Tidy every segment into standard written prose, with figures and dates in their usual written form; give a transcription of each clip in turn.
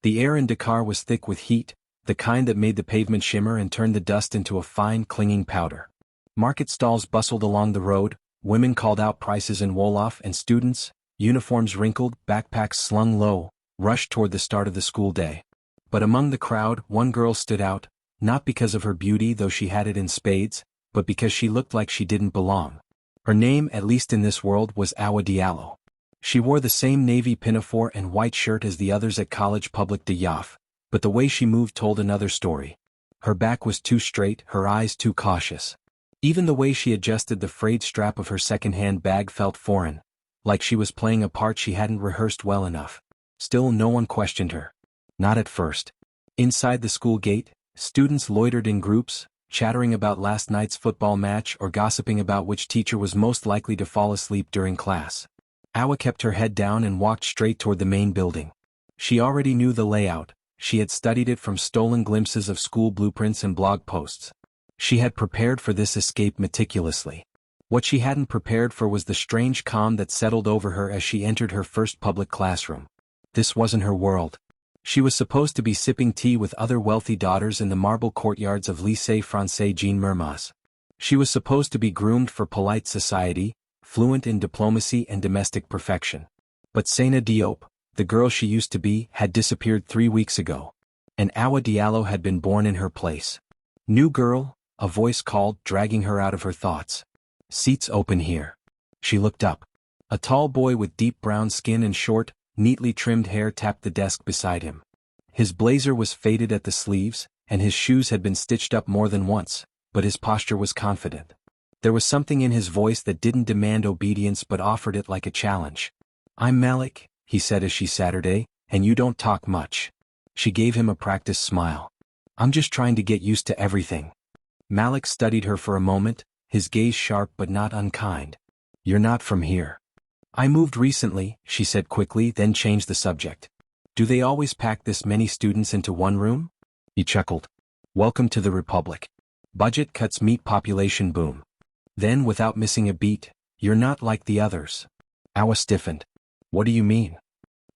The air in Dakar was thick with heat, the kind that made the pavement shimmer and turned the dust into a fine, clinging powder. Market stalls bustled along the road, women called out prices in Wolof, and students, uniforms wrinkled, backpacks slung low, rushed toward the start of the school day. But among the crowd, one girl stood out, not because of her beauty, though she had it in spades, but because she looked like she didn't belong. Her name, at least in this world, was Awa Diallo. She wore the same navy pinafore and white shirt as the others at College Public de Yoff, but the way she moved told another story. Her back was too straight, her eyes too cautious. Even the way she adjusted the frayed strap of her second-hand bag felt foreign, like she was playing a part she hadn't rehearsed well enough. Still, no one questioned her. Not at first. Inside the school gate, students loitered in groups, chattering about last night's football match or gossiping about which teacher was most likely to fall asleep during class. Awa kept her head down and walked straight toward the main building. She already knew the layout. She had studied it from stolen glimpses of school blueprints and blog posts. She had prepared for this escape meticulously. What she hadn't prepared for was the strange calm that settled over her as she entered her first public classroom. This wasn't her world. She was supposed to be sipping tea with other wealthy daughters in the marble courtyards of Lycée Français Jean Mermoz. She was supposed to be groomed for polite society, fluent in diplomacy and domestic perfection. But Seyna Diop, the girl she used to be, had disappeared 3 weeks ago. And Awa Diallo had been born in her place. "New girl," a voice called, dragging her out of her thoughts. "Seats open here." She looked up. A tall boy with deep brown skin and short, neatly trimmed hair tapped the desk beside him. His blazer was faded at the sleeves, and his shoes had been stitched up more than once, but his posture was confident. There was something in his voice that didn't demand obedience but offered it like a challenge. "I'm Malik," he said as she sat her day, "and you don't talk much." She gave him a practiced smile. "I'm just trying to get used to everything." Malik studied her for a moment, his gaze sharp but not unkind. "You're not from here." "I moved recently," she said quickly, then changed the subject. "Do they always pack this many students into one room?" He chuckled. "Welcome to the Republic. Budget cuts meet population boom." Then, without missing a beat, "You're not like the others." Awa stiffened. "What do you mean?"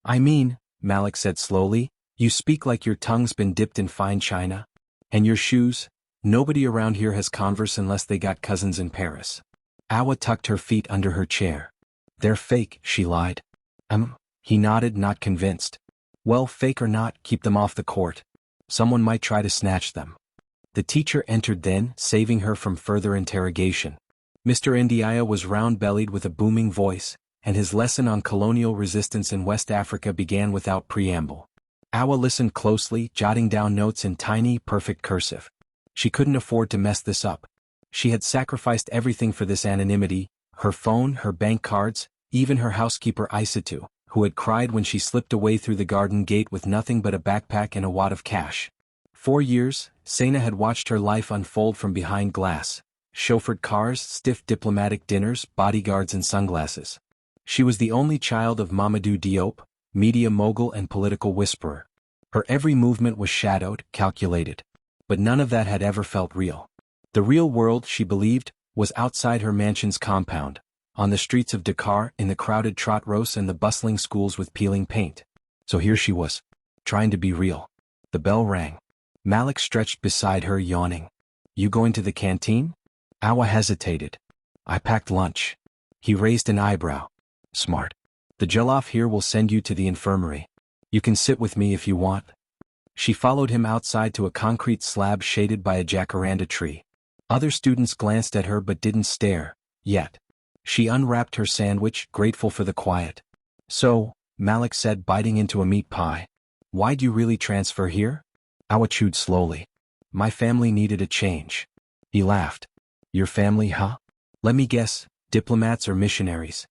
"I mean," Malik said slowly, "you speak like your tongue's been dipped in fine china. And your shoes? Nobody around here has Converse unless they got cousins in Paris." Awa tucked her feet under her chair. "They're fake," she lied. He nodded, not convinced. "Well, fake or not, keep them off the court. Someone might try to snatch them." The teacher entered then, saving her from further interrogation. Mr. Ndiaye was round-bellied with a booming voice, and his lesson on colonial resistance in West Africa began without preamble. Awa listened closely, jotting down notes in tiny, perfect cursive. She couldn't afford to mess this up. She had sacrificed everything for this anonymity, her phone, her bank cards, even her housekeeper Isatu, who had cried when she slipped away through the garden gate with nothing but a backpack and a wad of cash. 4 years, Seyna had watched her life unfold from behind glass. Chauffeured cars, stiff diplomatic dinners, bodyguards and sunglasses. She was the only child of Mamadou Diop, media mogul and political whisperer. Her every movement was shadowed, calculated. But none of that had ever felt real. The real world, she believed, was outside her mansion's compound, on the streets of Dakar, in the crowded trottoirs and the bustling schools with peeling paint. So here she was, trying to be real. The bell rang. Malik stretched beside her, yawning. "You going to the canteen?" Awa hesitated. "I packed lunch." He raised an eyebrow. "Smart. The jollof here will send you to the infirmary. You can sit with me if you want." She followed him outside to a concrete slab shaded by a jacaranda tree. Other students glanced at her but didn't stare, yet. She unwrapped her sandwich, grateful for the quiet. "So," Malik said, biting into a meat pie, "why'd you really transfer here?" Awa chewed slowly. "My family needed a change." He laughed. "Your family, huh? Let me guess, diplomats or missionaries?"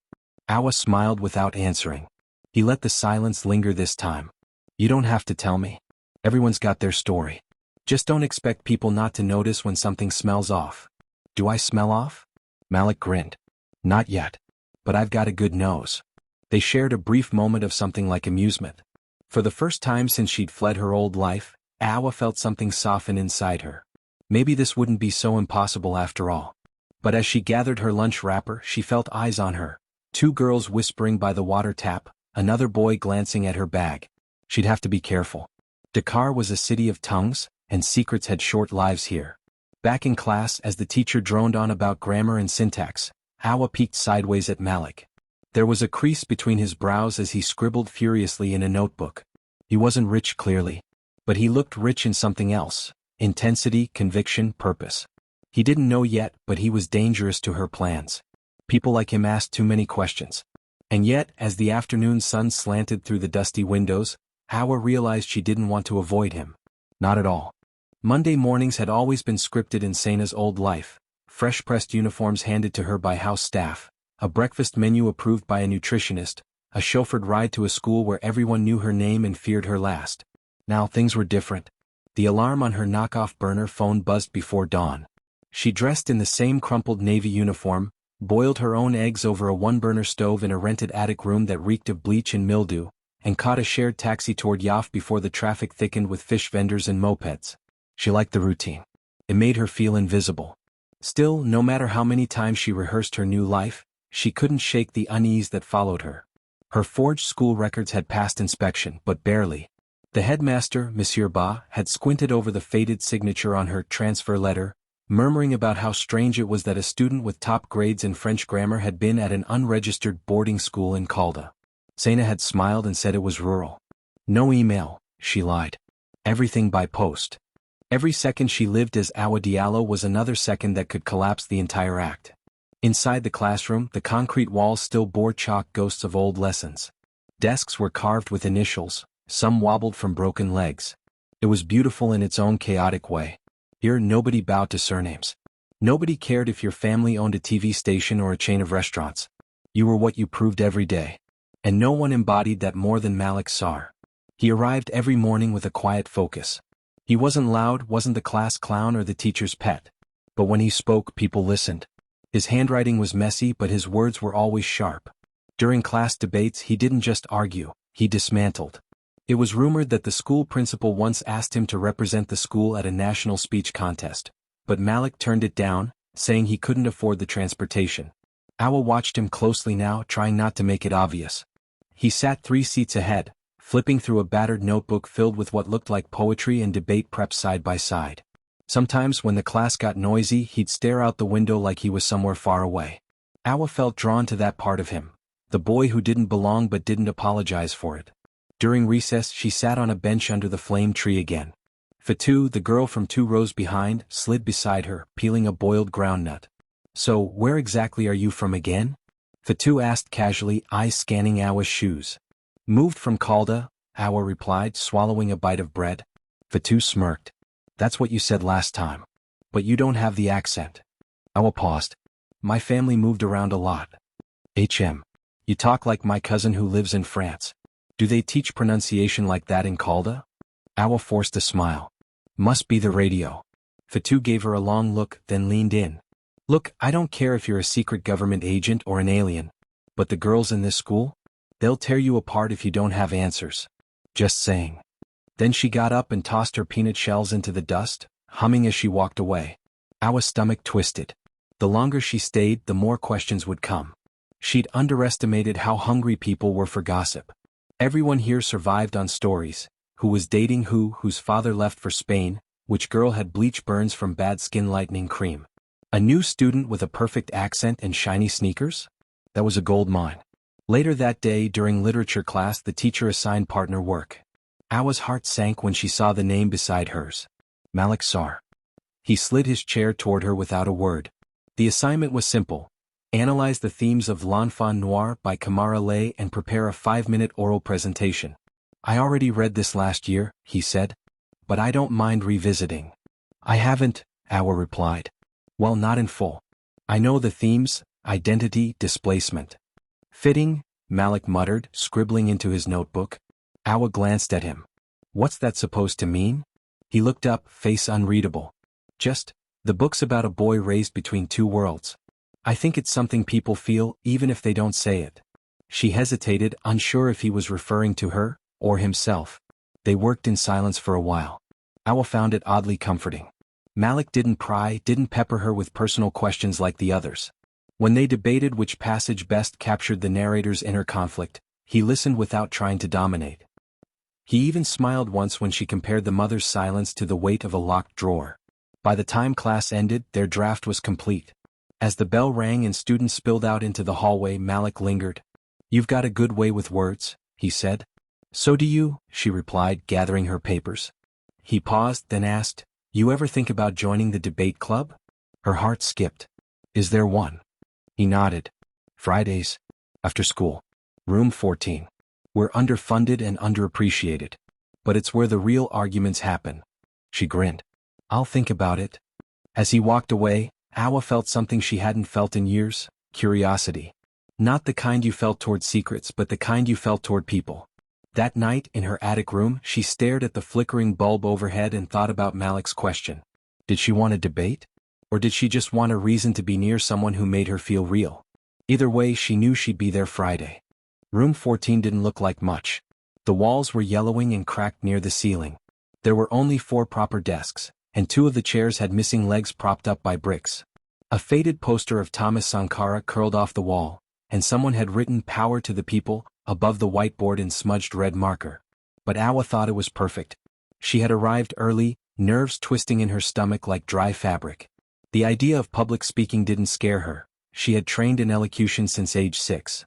Awa smiled without answering. He let the silence linger this time. "You don't have to tell me. Everyone's got their story. Just don't expect people not to notice when something smells off." "Do I smell off?" Malik grinned. "Not yet. But I've got a good nose." They shared a brief moment of something like amusement. For the first time since she'd fled her old life, Awa felt something soften inside her. Maybe this wouldn't be so impossible after all. But as she gathered her lunch wrapper, she felt eyes on her. 2 girls whispering by the water tap, another boy glancing at her bag. She'd have to be careful. Dakar was a city of tongues, and secrets had short lives here. Back in class, as the teacher droned on about grammar and syntax, Awa peeked sideways at Malik. There was a crease between his brows as he scribbled furiously in a notebook. He wasn't rich, clearly. But he looked rich in something else: intensity, conviction, purpose. He didn't know yet, but he was dangerous to her plans. People like him asked too many questions. And yet, as the afternoon sun slanted through the dusty windows, Awa realized she didn't want to avoid him. Not at all. Monday mornings had always been scripted in Sena's old life: fresh-pressed uniforms handed to her by house staff, a breakfast menu approved by a nutritionist, a chauffeured ride to a school where everyone knew her name and feared her last. Now things were different. The alarm on her knockoff burner phone buzzed before dawn. She dressed in the same crumpled navy uniform, boiled her own eggs over a one-burner stove in a rented attic room that reeked of bleach and mildew, and caught a shared taxi toward Yaf before the traffic thickened with fish vendors and mopeds. She liked the routine. It made her feel invisible. Still, no matter how many times she rehearsed her new life, she couldn't shake the unease that followed her. Her forged school records had passed inspection, but barely. The headmaster, Monsieur Ba, had squinted over the faded signature on her transfer letter, murmuring about how strange it was that a student with top grades in French grammar had been at an unregistered boarding school in Calda. Sena had smiled and said it was rural. No email, she lied. Everything by post. Every second she lived as Awa Diallo was another second that could collapse the entire act. Inside the classroom, the concrete walls still bore chalk ghosts of old lessons. Desks were carved with initials, some wobbled from broken legs. It was beautiful in its own chaotic way. Here nobody bowed to surnames. Nobody cared if your family owned a TV station or a chain of restaurants. You were what you proved every day. And no one embodied that more than Malik Sar. He arrived every morning with a quiet focus. He wasn't loud, wasn't the class clown or the teacher's pet. But when he spoke, people listened. His handwriting was messy, but his words were always sharp. During class debates, he didn't just argue, he dismantled. It was rumored that the school principal once asked him to represent the school at a national speech contest, but Malik turned it down, saying he couldn't afford the transportation. Awa watched him closely now, trying not to make it obvious. He sat 3 seats ahead, flipping through a battered notebook filled with what looked like poetry and debate prep side by side. Sometimes when the class got noisy, he'd stare out the window like he was somewhere far away. Awa felt drawn to that part of him, the boy who didn't belong but didn't apologize for it. During recess, she sat on a bench under the flame tree again. Fatou, the girl from 2 rows behind, slid beside her, peeling a boiled groundnut. "So, where exactly are you from again?" Fatou asked casually, eyes scanning Awa's shoes. "Moved from Calda," Awa replied, swallowing a bite of bread. Fatou smirked. "That's what you said last time. But you don't have the accent." Awa paused. "My family moved around a lot." You talk like my cousin who lives in France. Do they teach pronunciation like that in Calda?" Awa forced a smile. "Must be the radio." Fatou gave her a long look, then leaned in. "Look, I don't care if you're a secret government agent or an alien. But the girls in this school? They'll tear you apart if you don't have answers. Just saying." Then she got up and tossed her peanut shells into the dust, humming as she walked away. Awa's stomach twisted. The longer she stayed, the more questions would come. She'd underestimated how hungry people were for gossip. Everyone here survived on stories: who was dating who, whose father left for Spain, which girl had bleach burns from bad skin lightening cream. A new student with a perfect accent and shiny sneakers? That was a gold mine. Later that day, during literature class, the teacher assigned partner work. Awa's heart sank when she saw the name beside hers. Malik Sar. He slid his chair toward her without a word. The assignment was simple: analyze the themes of L'Enfant Noir by Kamara Lay and prepare a 5-minute oral presentation. "I already read this last year," he said. "But I don't mind revisiting." "I haven't," Awa replied. "Well, not in full. I know the themes: identity, displacement." "Fitting," Malik muttered, scribbling into his notebook. Awa glanced at him. "What's that supposed to mean?" He looked up, face unreadable. "Just, the book's about a boy raised between 2 worlds. I think it's something people feel, even if they don't say it." She hesitated, unsure if he was referring to her, or himself. They worked in silence for a while. Awa found it oddly comforting. Malik didn't pry, didn't pepper her with personal questions like the others. When they debated which passage best captured the narrator's inner conflict, he listened without trying to dominate. He even smiled once when she compared the mother's silence to the weight of a locked drawer. By the time class ended, their draft was complete. As the bell rang and students spilled out into the hallway, Malik lingered. "You've got a good way with words," he said. "So do you," she replied, gathering her papers. He paused, then asked, "You ever think about joining the debate club?" Her heart skipped. "Is there one?" He nodded. "Fridays. After school. Room 14. We're underfunded and underappreciated. But it's where the real arguments happen." She grinned. "I'll think about it." As he walked away, Awa felt something she hadn't felt in years: curiosity. Not the kind you felt toward secrets, but the kind you felt toward people. That night, in her attic room, she stared at the flickering bulb overhead and thought about Malik's question. Did she want a debate? Or did she just want a reason to be near someone who made her feel real? Either way, she knew she'd be there Friday. Room 14 didn't look like much. The walls were yellowing and cracked near the ceiling. There were only 4 proper desks, and 2 of the chairs had missing legs propped up by bricks. A faded poster of Thomas Sankara curled off the wall, and someone had written "Power to the People" above the whiteboard in smudged red marker. But Awa thought it was perfect. She had arrived early, nerves twisting in her stomach like dry fabric. The idea of public speaking didn't scare her. She had trained in elocution since age 6.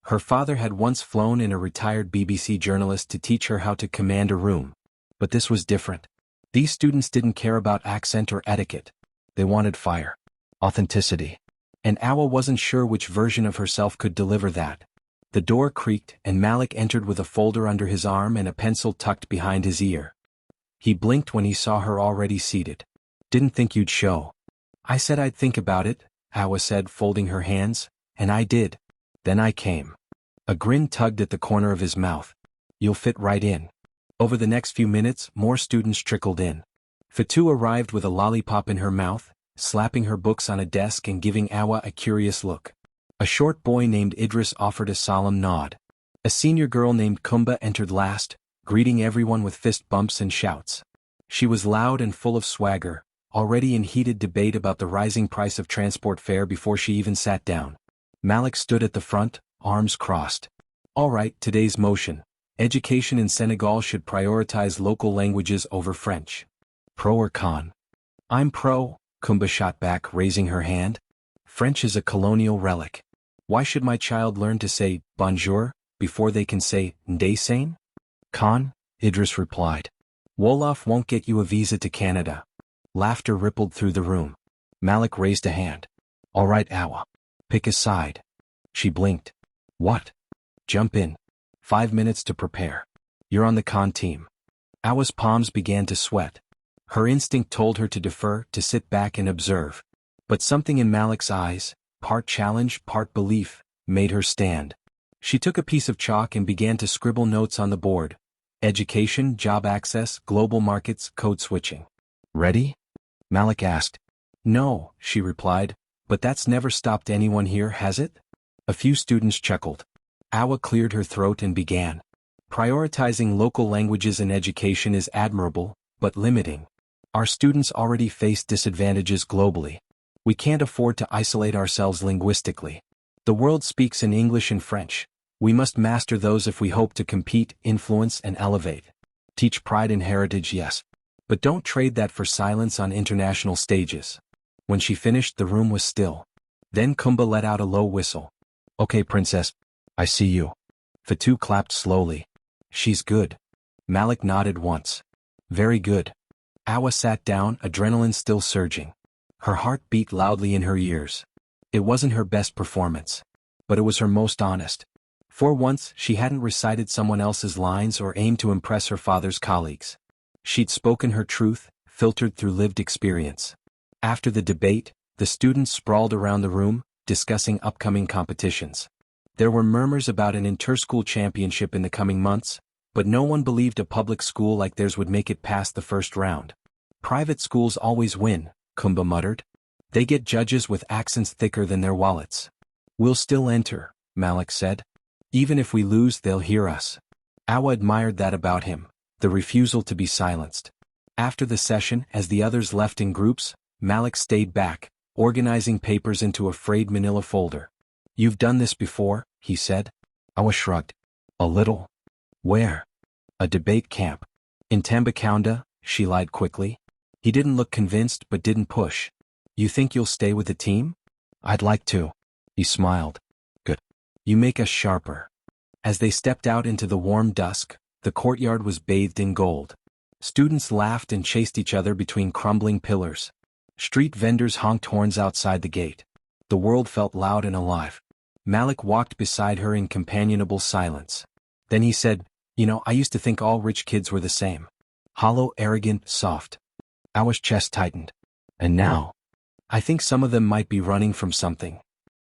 Her father had once flown in a retired BBC journalist to teach her how to command a room. But this was different. These students didn't care about accent or etiquette. They wanted fire. Authenticity. And Awa wasn't sure which version of herself could deliver that. The door creaked, and Malik entered with a folder under his arm and a pencil tucked behind his ear. He blinked when he saw her already seated. "Didn't think you'd show." "I said I'd think about it," Awa said, folding her hands, "and I did. Then I came." A grin tugged at the corner of his mouth. "You'll fit right in." Over the next few minutes, more students trickled in. Fatou arrived with a lollipop in her mouth, slapping her books on a desk and giving Awa a curious look. A short boy named Idris offered a solemn nod. A senior girl named Kumba entered last, greeting everyone with fist bumps and shouts. She was loud and full of swagger, already in heated debate about the rising price of transport fare before she even sat down. Malik stood at the front, arms crossed. "All right, today's motion. Education in Senegal should prioritize local languages over French. Pro or con?" "I'm pro," Kumba shot back, raising her hand. "French is a colonial relic. Why should my child learn to say bonjour before they can say ndeysane?" "Con," Idris replied. "Wolof won't get you a visa to Canada." Laughter rippled through the room. Malik raised a hand. "All right, Awa. Pick a side." She blinked. "What?" "Jump in. 5 minutes to prepare. You're on the con team." Awa's palms began to sweat. Her instinct told her to defer, to sit back and observe. But something in Malik's eyes, part challenge, part belief, made her stand. She took a piece of chalk and began to scribble notes on the board. Education, job access, global markets, code switching. "Ready?" Malik asked. "No," she replied, "but that's never stopped anyone here, has it?" A few students chuckled. Awa cleared her throat and began. "Prioritizing local languages in education is admirable, but limiting. Our students already face disadvantages globally. We can't afford to isolate ourselves linguistically. The world speaks in English and French. We must master those if we hope to compete, influence, and elevate. Teach pride and heritage, yes. But don't trade that for silence on international stages." When she finished, the room was still. Then Kumba let out a low whistle. "Okay, princess. I see you." Fatou clapped slowly. "She's good." Malik nodded once. "Very good." Awa sat down, adrenaline still surging. Her heart beat loudly in her ears. It wasn't her best performance. But it was her most honest. For once, she hadn't recited someone else's lines or aimed to impress her father's colleagues. She'd spoken her truth, filtered through lived experience. After the debate, the students sprawled around the room, discussing upcoming competitions. There were murmurs about an inter-school championship in the coming months, but no one believed a public school like theirs would make it past the first round. "Private schools always win," Kumba muttered. "They get judges with accents thicker than their wallets." "We'll still enter," Malik said. "Even if we lose, they'll hear us." Awa admired that about him, the refusal to be silenced. After the session, as the others left in groups, Malik stayed back, organizing papers into a frayed manila folder. "You've done this before," he said. Awa shrugged. "A little." "Where?" A debate camp. In Tambacounda, she lied quickly. He didn't look convinced but didn't push. You think you'll stay with the team? I'd like to. He smiled. Good. You make us sharper. As they stepped out into the warm dusk, the courtyard was bathed in gold. Students laughed and chased each other between crumbling pillars. Street vendors honked horns outside the gate. The world felt loud and alive. Malik walked beside her in companionable silence. Then he said, I used to think all rich kids were the same. Hollow, arrogant, soft. Awa's chest tightened. And now? I think some of them might be running from something.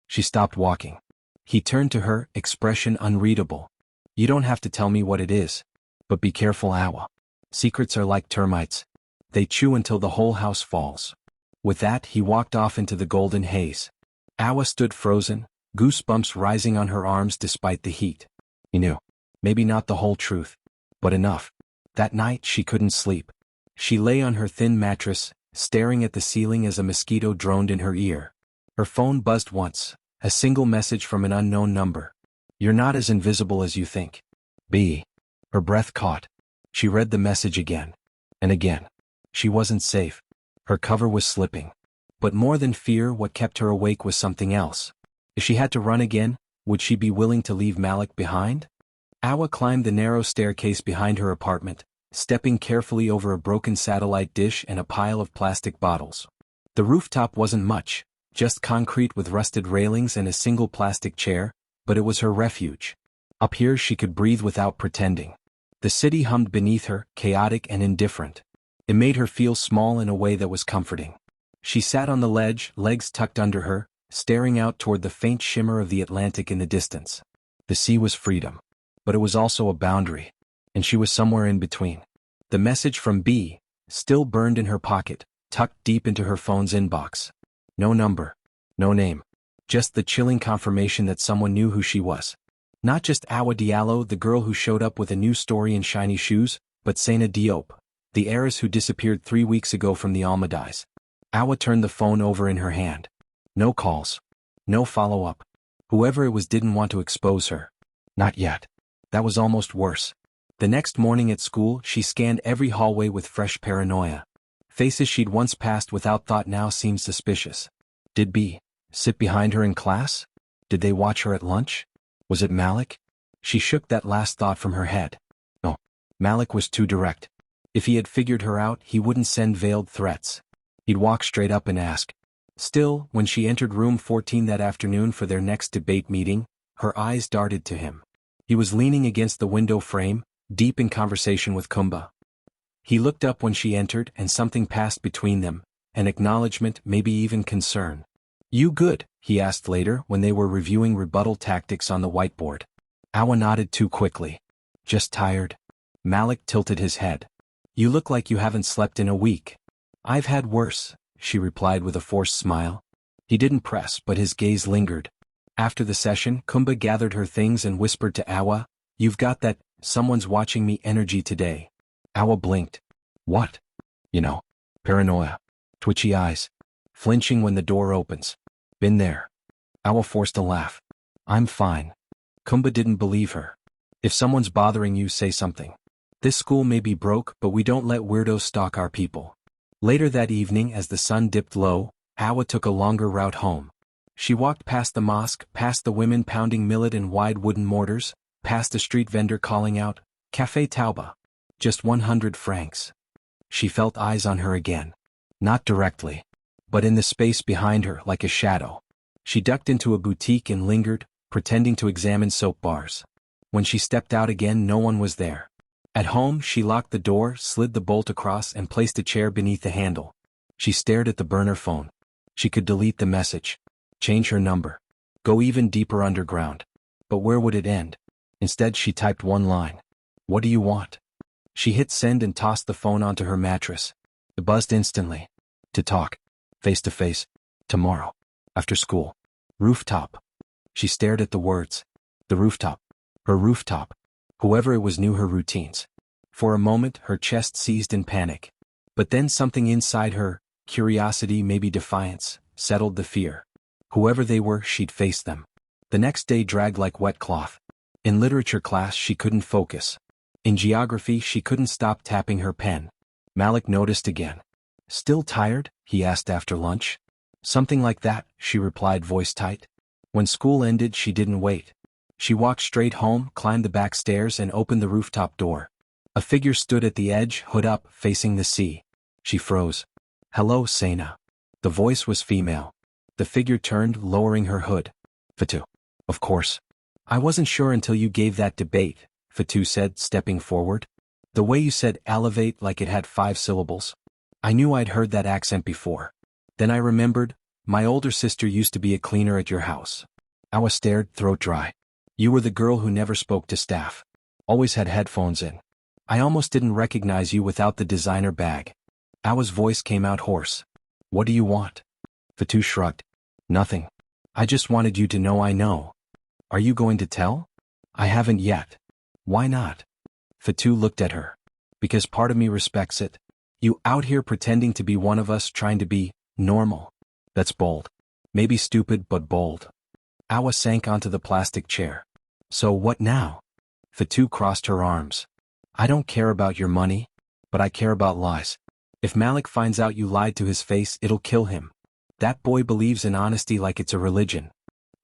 She stopped walking. He turned to her, expression unreadable. You don't have to tell me what it is. But be careful, Awa. Secrets are like termites. They chew until the whole house falls. With that, he walked off into the golden haze. Awa stood frozen, goosebumps rising on her arms despite the heat. He knew. Maybe not the whole truth. But enough. That night, she couldn't sleep. She lay on her thin mattress, staring at the ceiling as a mosquito droned in her ear. Her phone buzzed once, a single message from an unknown number. You're not as invisible as you think. B. Her breath caught. She read the message again. And again. She wasn't safe. Her cover was slipping. But more than fear, what kept her awake was something else. If she had to run again, would she be willing to leave Malik behind? Awa climbed the narrow staircase behind her apartment, stepping carefully over a broken satellite dish and a pile of plastic bottles. The rooftop wasn't much, just concrete with rusted railings and a single plastic chair, but it was her refuge. Up here she could breathe without pretending. The city hummed beneath her, chaotic and indifferent. It made her feel small in a way that was comforting. She sat on the ledge, legs tucked under her, staring out toward the faint shimmer of the Atlantic in the distance. The sea was freedom. But it was also a boundary. And she was somewhere in between. The message from B still burned in her pocket, tucked deep into her phone's inbox. No number. No name. Just the chilling confirmation that someone knew who she was. Not just Awa Diallo, the girl who showed up with a new story in shiny shoes, but Sena Diop, the heiress who disappeared 3 weeks ago from the Almadies. Awa turned the phone over in her hand. No calls. No follow-up. Whoever it was didn't want to expose her. Not yet. That was almost worse. The next morning at school, she scanned every hallway with fresh paranoia. Faces she'd once passed without thought now seemed suspicious. Did B sit behind her in class? Did they watch her at lunch? Was it Malik? She shook that last thought from her head. No, Malik was too direct. If he had figured her out, he wouldn't send veiled threats. He'd walk straight up and ask. Still, when she entered room 14 that afternoon for their next debate meeting, her eyes darted to him. He was leaning against the window frame, deep in conversation with Kumba. He looked up when she entered and something passed between them, an acknowledgement, maybe even concern. You good? He asked later when they were reviewing rebuttal tactics on the whiteboard. Awa nodded too quickly. Just tired. Malik tilted his head. You look like you haven't slept in a week. I've had worse, she replied with a forced smile. He didn't press, but his gaze lingered. After the session, Kumba gathered her things and whispered to Awa, You've got that, someone's watching me energy today. Awa blinked. What? Paranoia. Twitchy eyes. Flinching when the door opens. Been there. Awa forced a laugh. I'm fine. Kumba didn't believe her. If someone's bothering you, say something. This school may be broke, but we don't let weirdos stalk our people. Later that evening, as the sun dipped low, Awa took a longer route home. She walked past the mosque, past the women pounding millet in wide wooden mortars, past a street vendor calling out, Café Tauba. Just 100 francs. She felt eyes on her again. Not directly, but in the space behind her like a shadow. She ducked into a boutique and lingered, pretending to examine soap bars. When she stepped out again, no one was there. At home, she locked the door, slid the bolt across and placed a chair beneath the handle. She stared at the burner phone. She could delete the message. Change her number. Go even deeper underground. But where would it end? Instead, she typed one line. What do you want? She hit send and tossed the phone onto her mattress. It buzzed instantly. To talk. Face to face. Tomorrow. After school. Rooftop. She stared at the words. The rooftop. Her rooftop. Whoever it was knew her routines. For a moment, her chest seized in panic. But then something inside her, curiosity, maybe defiance, settled the fear. Whoever they were, she'd face them. The next day dragged like wet cloth. In literature class, she couldn't focus. In geography she couldn't stop tapping her pen. Malik noticed again. "Still tired?" he asked after lunch. "Something like that," she replied, voice tight. When school ended she didn't wait. She walked straight home, climbed the back stairs and opened the rooftop door. A figure stood at the edge, hood up, facing the sea. She froze. "Hello, Sena." The voice was female. The figure turned, lowering her hood. "Fatou. Of course. I wasn't sure until you gave that debate," Fatou said, stepping forward. "The way you said elevate like it had 5 syllables. I knew I'd heard that accent before. Then I remembered, my older sister used to be a cleaner at your house." Awa stared, throat dry. "You were the girl who never spoke to staff. Always had headphones in. I almost didn't recognize you without the designer bag." Awa's voice came out hoarse. "What do you want?" Fatou shrugged. "Nothing. I just wanted you to know I know." "Are you going to tell?" "I haven't yet." "Why not?" Fatou looked at her. "Because part of me respects it. You out here pretending to be one of us, trying to be normal. That's bold. Maybe stupid, but bold." Awa sank onto the plastic chair. "So what now?" Fatou crossed her arms. "I don't care about your money, but I care about lies. If Malik finds out you lied to his face, it'll kill him. That boy believes in honesty like it's a religion."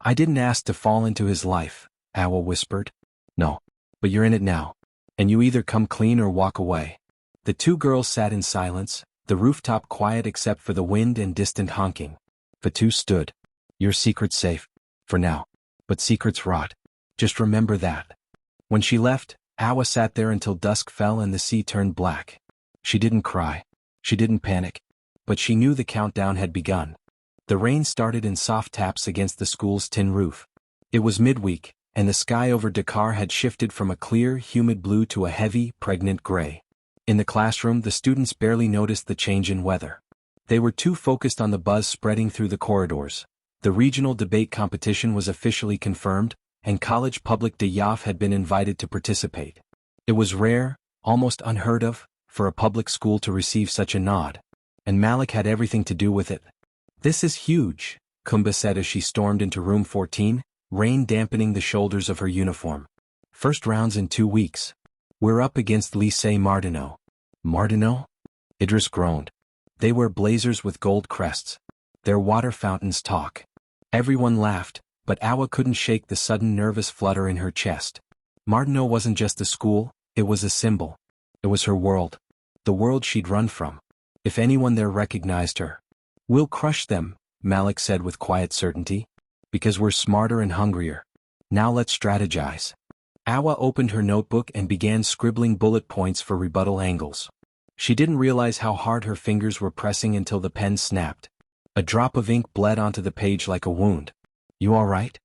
"I didn't ask to fall into his life," Awa whispered. "No. But you're in it now. And you either come clean or walk away." The two girls sat in silence, the rooftop quiet except for the wind and distant honking. Fatou stood. "Your secret's safe. For now. But secrets rot. Just remember that." When she left, Awa sat there until dusk fell and the sea turned black. She didn't cry. She didn't panic. But she knew the countdown had begun. The rain started in soft taps against the school's tin roof. It was midweek, and the sky over Dakar had shifted from a clear, humid blue to a heavy, pregnant gray. In the classroom, the students barely noticed the change in weather. They were too focused on the buzz spreading through the corridors. The regional debate competition was officially confirmed, and College Public de Yaf had been invited to participate. It was rare, almost unheard of, for a public school to receive such a nod. And Malik had everything to do with it. "This is huge," Kumba said as she stormed into room 14, rain dampening the shoulders of her uniform. "First rounds in 2 weeks. We're up against Lycée Martineau." "Martineau?" Idris groaned. "They wear blazers with gold crests. Their water fountains talk." Everyone laughed, but Awa couldn't shake the sudden nervous flutter in her chest. Martineau wasn't just a school, it was a symbol. It was her world. The world she'd run from. If anyone there recognized her. "We'll crush them," Malik said with quiet certainty. "Because we're smarter and hungrier. Now let's strategize." Awa opened her notebook and began scribbling bullet points for rebuttal angles. She didn't realize how hard her fingers were pressing until the pen snapped. A drop of ink bled onto the page like a wound. "You all right?"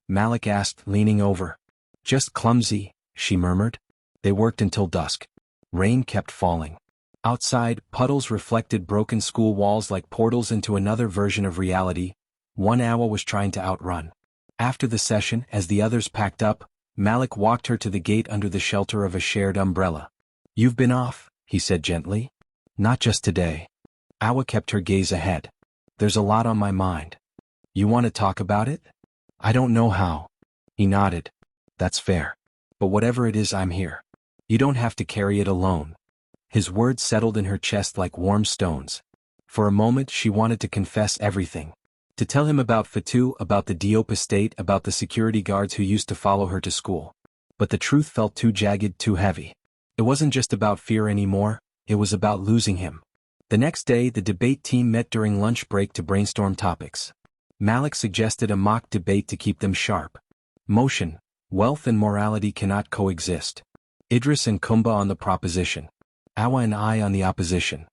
Malik asked, leaning over. "Just clumsy," she murmured. They worked until dusk. Rain kept falling. Outside, puddles reflected broken school walls like portals into another version of reality. One Awa was trying to outrun. After the session, as the others packed up, Malik walked her to the gate under the shelter of a shared umbrella. "You've been off," he said gently. "Not just today." Awa kept her gaze ahead. "There's a lot on my mind." "You want to talk about it?" "I don't know how." He nodded. "That's fair. But whatever it is, I'm here. You don't have to carry it alone." His words settled in her chest like warm stones. For a moment she wanted to confess everything. To tell him about Fatou, about the Diop estate, about the security guards who used to follow her to school. But the truth felt too jagged, too heavy. It wasn't just about fear anymore, it was about losing him. The next day the debate team met during lunch break to brainstorm topics. Malik suggested a mock debate to keep them sharp. Motion, wealth and morality cannot coexist. Idris and Kumba on the proposition. Awa and I on the opposition.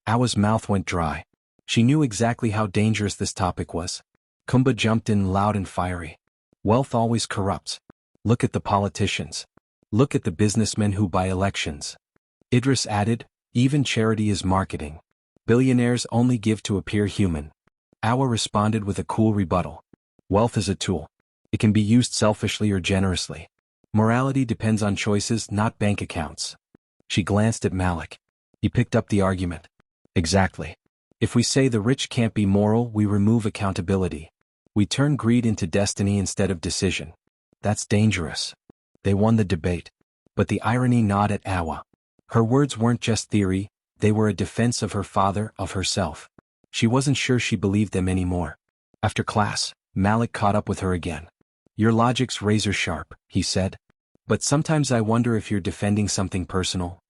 Awa's mouth went dry. She knew exactly how dangerous this topic was. Kumba jumped in loud and fiery. "Wealth always corrupts. Look at the politicians. Look at the businessmen who buy elections." Idris added, "Even charity is marketing. Billionaires only give to appear human." Awa responded with a cool rebuttal. "Wealth is a tool. It can be used selfishly or generously. Morality depends on choices, not bank accounts." She glanced at Malik. He picked up the argument. "Exactly. If we say the rich can't be moral, we remove accountability. We turn greed into destiny instead of decision. That's dangerous." They won the debate. But the irony gnawed at Awa. Her words weren't just theory, they were a defense of her father, of herself. She wasn't sure she believed them anymore. After class, Malik caught up with her again. "Your logic's razor sharp," he said. "But sometimes I wonder if you're defending something personal."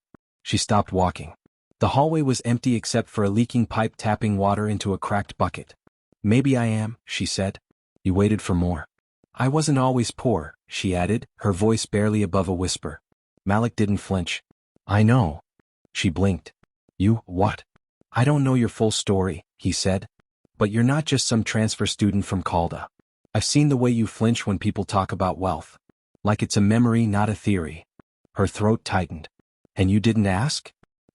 She stopped walking. The hallway was empty except for a leaking pipe tapping water into a cracked bucket. "Maybe I am," she said. "You waited for more." "I wasn't always poor," she added, her voice barely above a whisper. Malik didn't flinch. "I know." She blinked. "You, what?" "I don't know your full story," he said. "But you're not just some transfer student from Calda. I've seen the way you flinch when people talk about wealth. Like it's a memory, not a theory." Her throat tightened. "And you didn't ask?"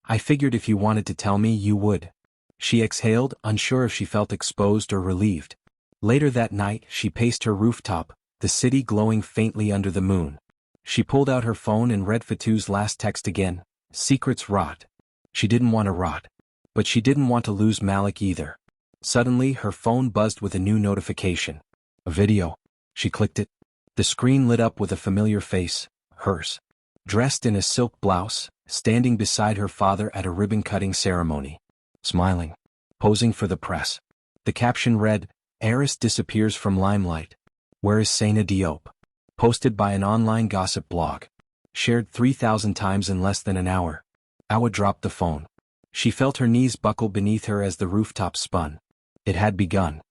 "I figured if you wanted to tell me, you would." She exhaled, unsure if she felt exposed or relieved. Later that night, she paced her rooftop, the city glowing faintly under the moon. She pulled out her phone and read Fatu's last text again. Secrets rot. She didn't want to rot. But she didn't want to lose Malik either. Suddenly, her phone buzzed with a new notification. A video. She clicked it. The screen lit up with a familiar face, hers. Dressed in a silk blouse, standing beside her father at a ribbon-cutting ceremony. Smiling. Posing for the press. The caption read, "Heiress disappears from limelight. Where is Sena Diop?" Posted by an online gossip blog. Shared 3,000 times in less than an hour. Awa dropped the phone. She felt her knees buckle beneath her as the rooftop spun. It had begun.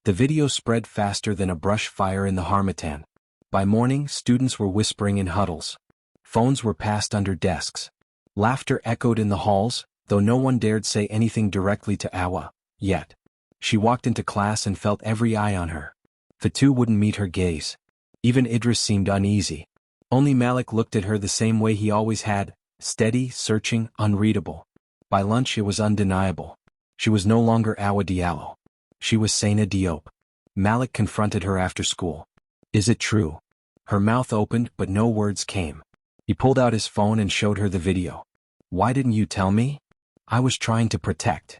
The video spread faster than a brush fire in the harmattan. By morning, students were whispering in huddles. Phones were passed under desks. Laughter echoed in the halls, though no one dared say anything directly to Awa, yet. She walked into class and felt every eye on her. Fatu wouldn't meet her gaze. Even Idris seemed uneasy. Only Malik looked at her the same way he always had, steady, searching, unreadable. By lunch it was undeniable. She was no longer Awa Diallo. She was Sena Diop. Malik confronted her after school. "Is it true?" Her mouth opened but no words came. He pulled out his phone and showed her the video. "Why didn't you tell me?" "I was trying to protect."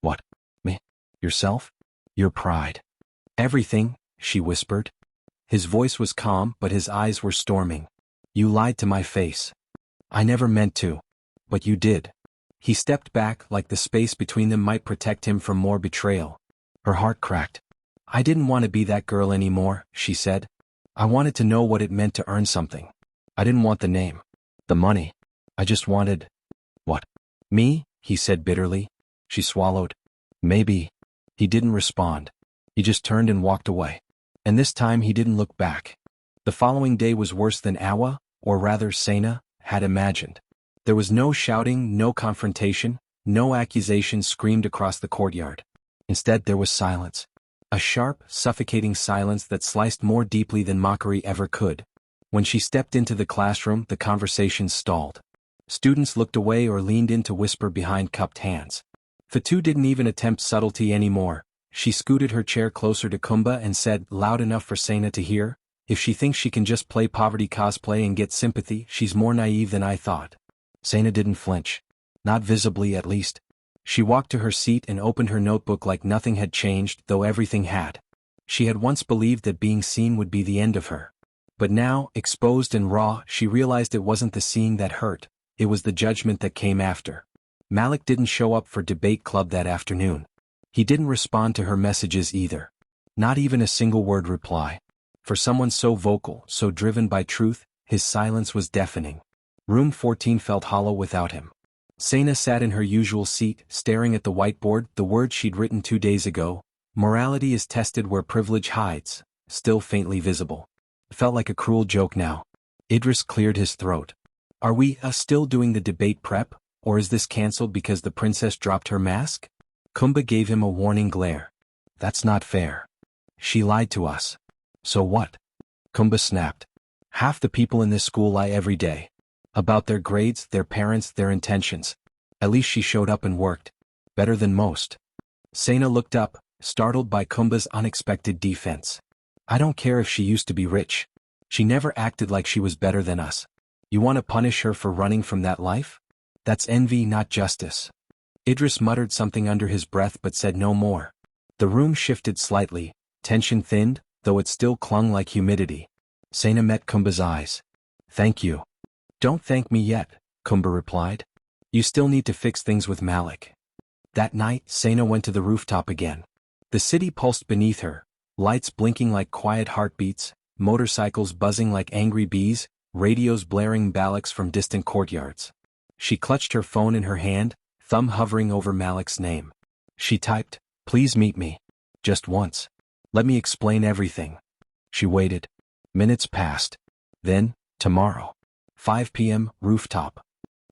"What? Me? Yourself?" "Your pride." "Everything," she whispered. His voice was calm but his eyes were storming. "You lied to my face." "I never meant to." "But you did." He stepped back like the space between them might protect him from more betrayal. Her heart cracked. "I didn't want to be that girl anymore," she said. "I wanted to know what it meant to earn something. I didn't want the name. The money. I just wanted—" "What? Me?" he said bitterly. She swallowed. "Maybe." He didn't respond. He just turned and walked away. And this time he didn't look back. The following day was worse than Awa, or rather Sena, had imagined. There was no shouting, no confrontation, no accusations screamed across the courtyard. Instead there was silence. A sharp, suffocating silence that sliced more deeply than mockery ever could. When she stepped into the classroom, the conversation stalled. Students looked away or leaned in to whisper behind cupped hands. Fatu didn't even attempt subtlety anymore. She scooted her chair closer to Kumba and said, loud enough for Sena to hear, "If she thinks she can just play poverty cosplay and get sympathy, she's more naive than I thought." Sena didn't flinch. Not visibly, at least. She walked to her seat and opened her notebook like nothing had changed, though everything had. She had once believed that being seen would be the end of her. But now, exposed and raw, she realized it wasn't the seeing that hurt, it was the judgment that came after. Malik didn't show up for debate club that afternoon. He didn't respond to her messages either. Not even a single word reply. For someone so vocal, so driven by truth, his silence was deafening. Room 14 felt hollow without him. Sena sat in her usual seat, staring at the whiteboard, the words she'd written 2 days ago. "Morality is tested where privilege hides," still faintly visible. It felt like a cruel joke now. Idris cleared his throat. "Are we still doing the debate prep, or is this cancelled because the princess dropped her mask?" Kumba gave him a warning glare. "That's not fair. She lied to us." "So what?" Kumba snapped. "Half the people in this school lie every day. About their grades, their parents, their intentions. At least she showed up and worked. Better than most." Sena looked up, startled by Kumba's unexpected defense. "I don't care if she used to be rich. She never acted like she was better than us. You want to punish her for running from that life? That's envy, not justice." Idris muttered something under his breath but said no more. The room shifted slightly, tension thinned, though it still clung like humidity. Sena met Kumba's eyes. "Thank you." Don't thank me yet, Kumba replied. You still need to fix things with Malik. That night, Sena went to the rooftop again. The city pulsed beneath her, lights blinking like quiet heartbeats, motorcycles buzzing like angry bees, radios blaring ballocks from distant courtyards. She clutched her phone in her hand, thumb hovering over Malik's name. She typed, "Please meet me. Just once. Let me explain everything." She waited. Minutes passed. Then, tomorrow. 5 p.m., rooftop.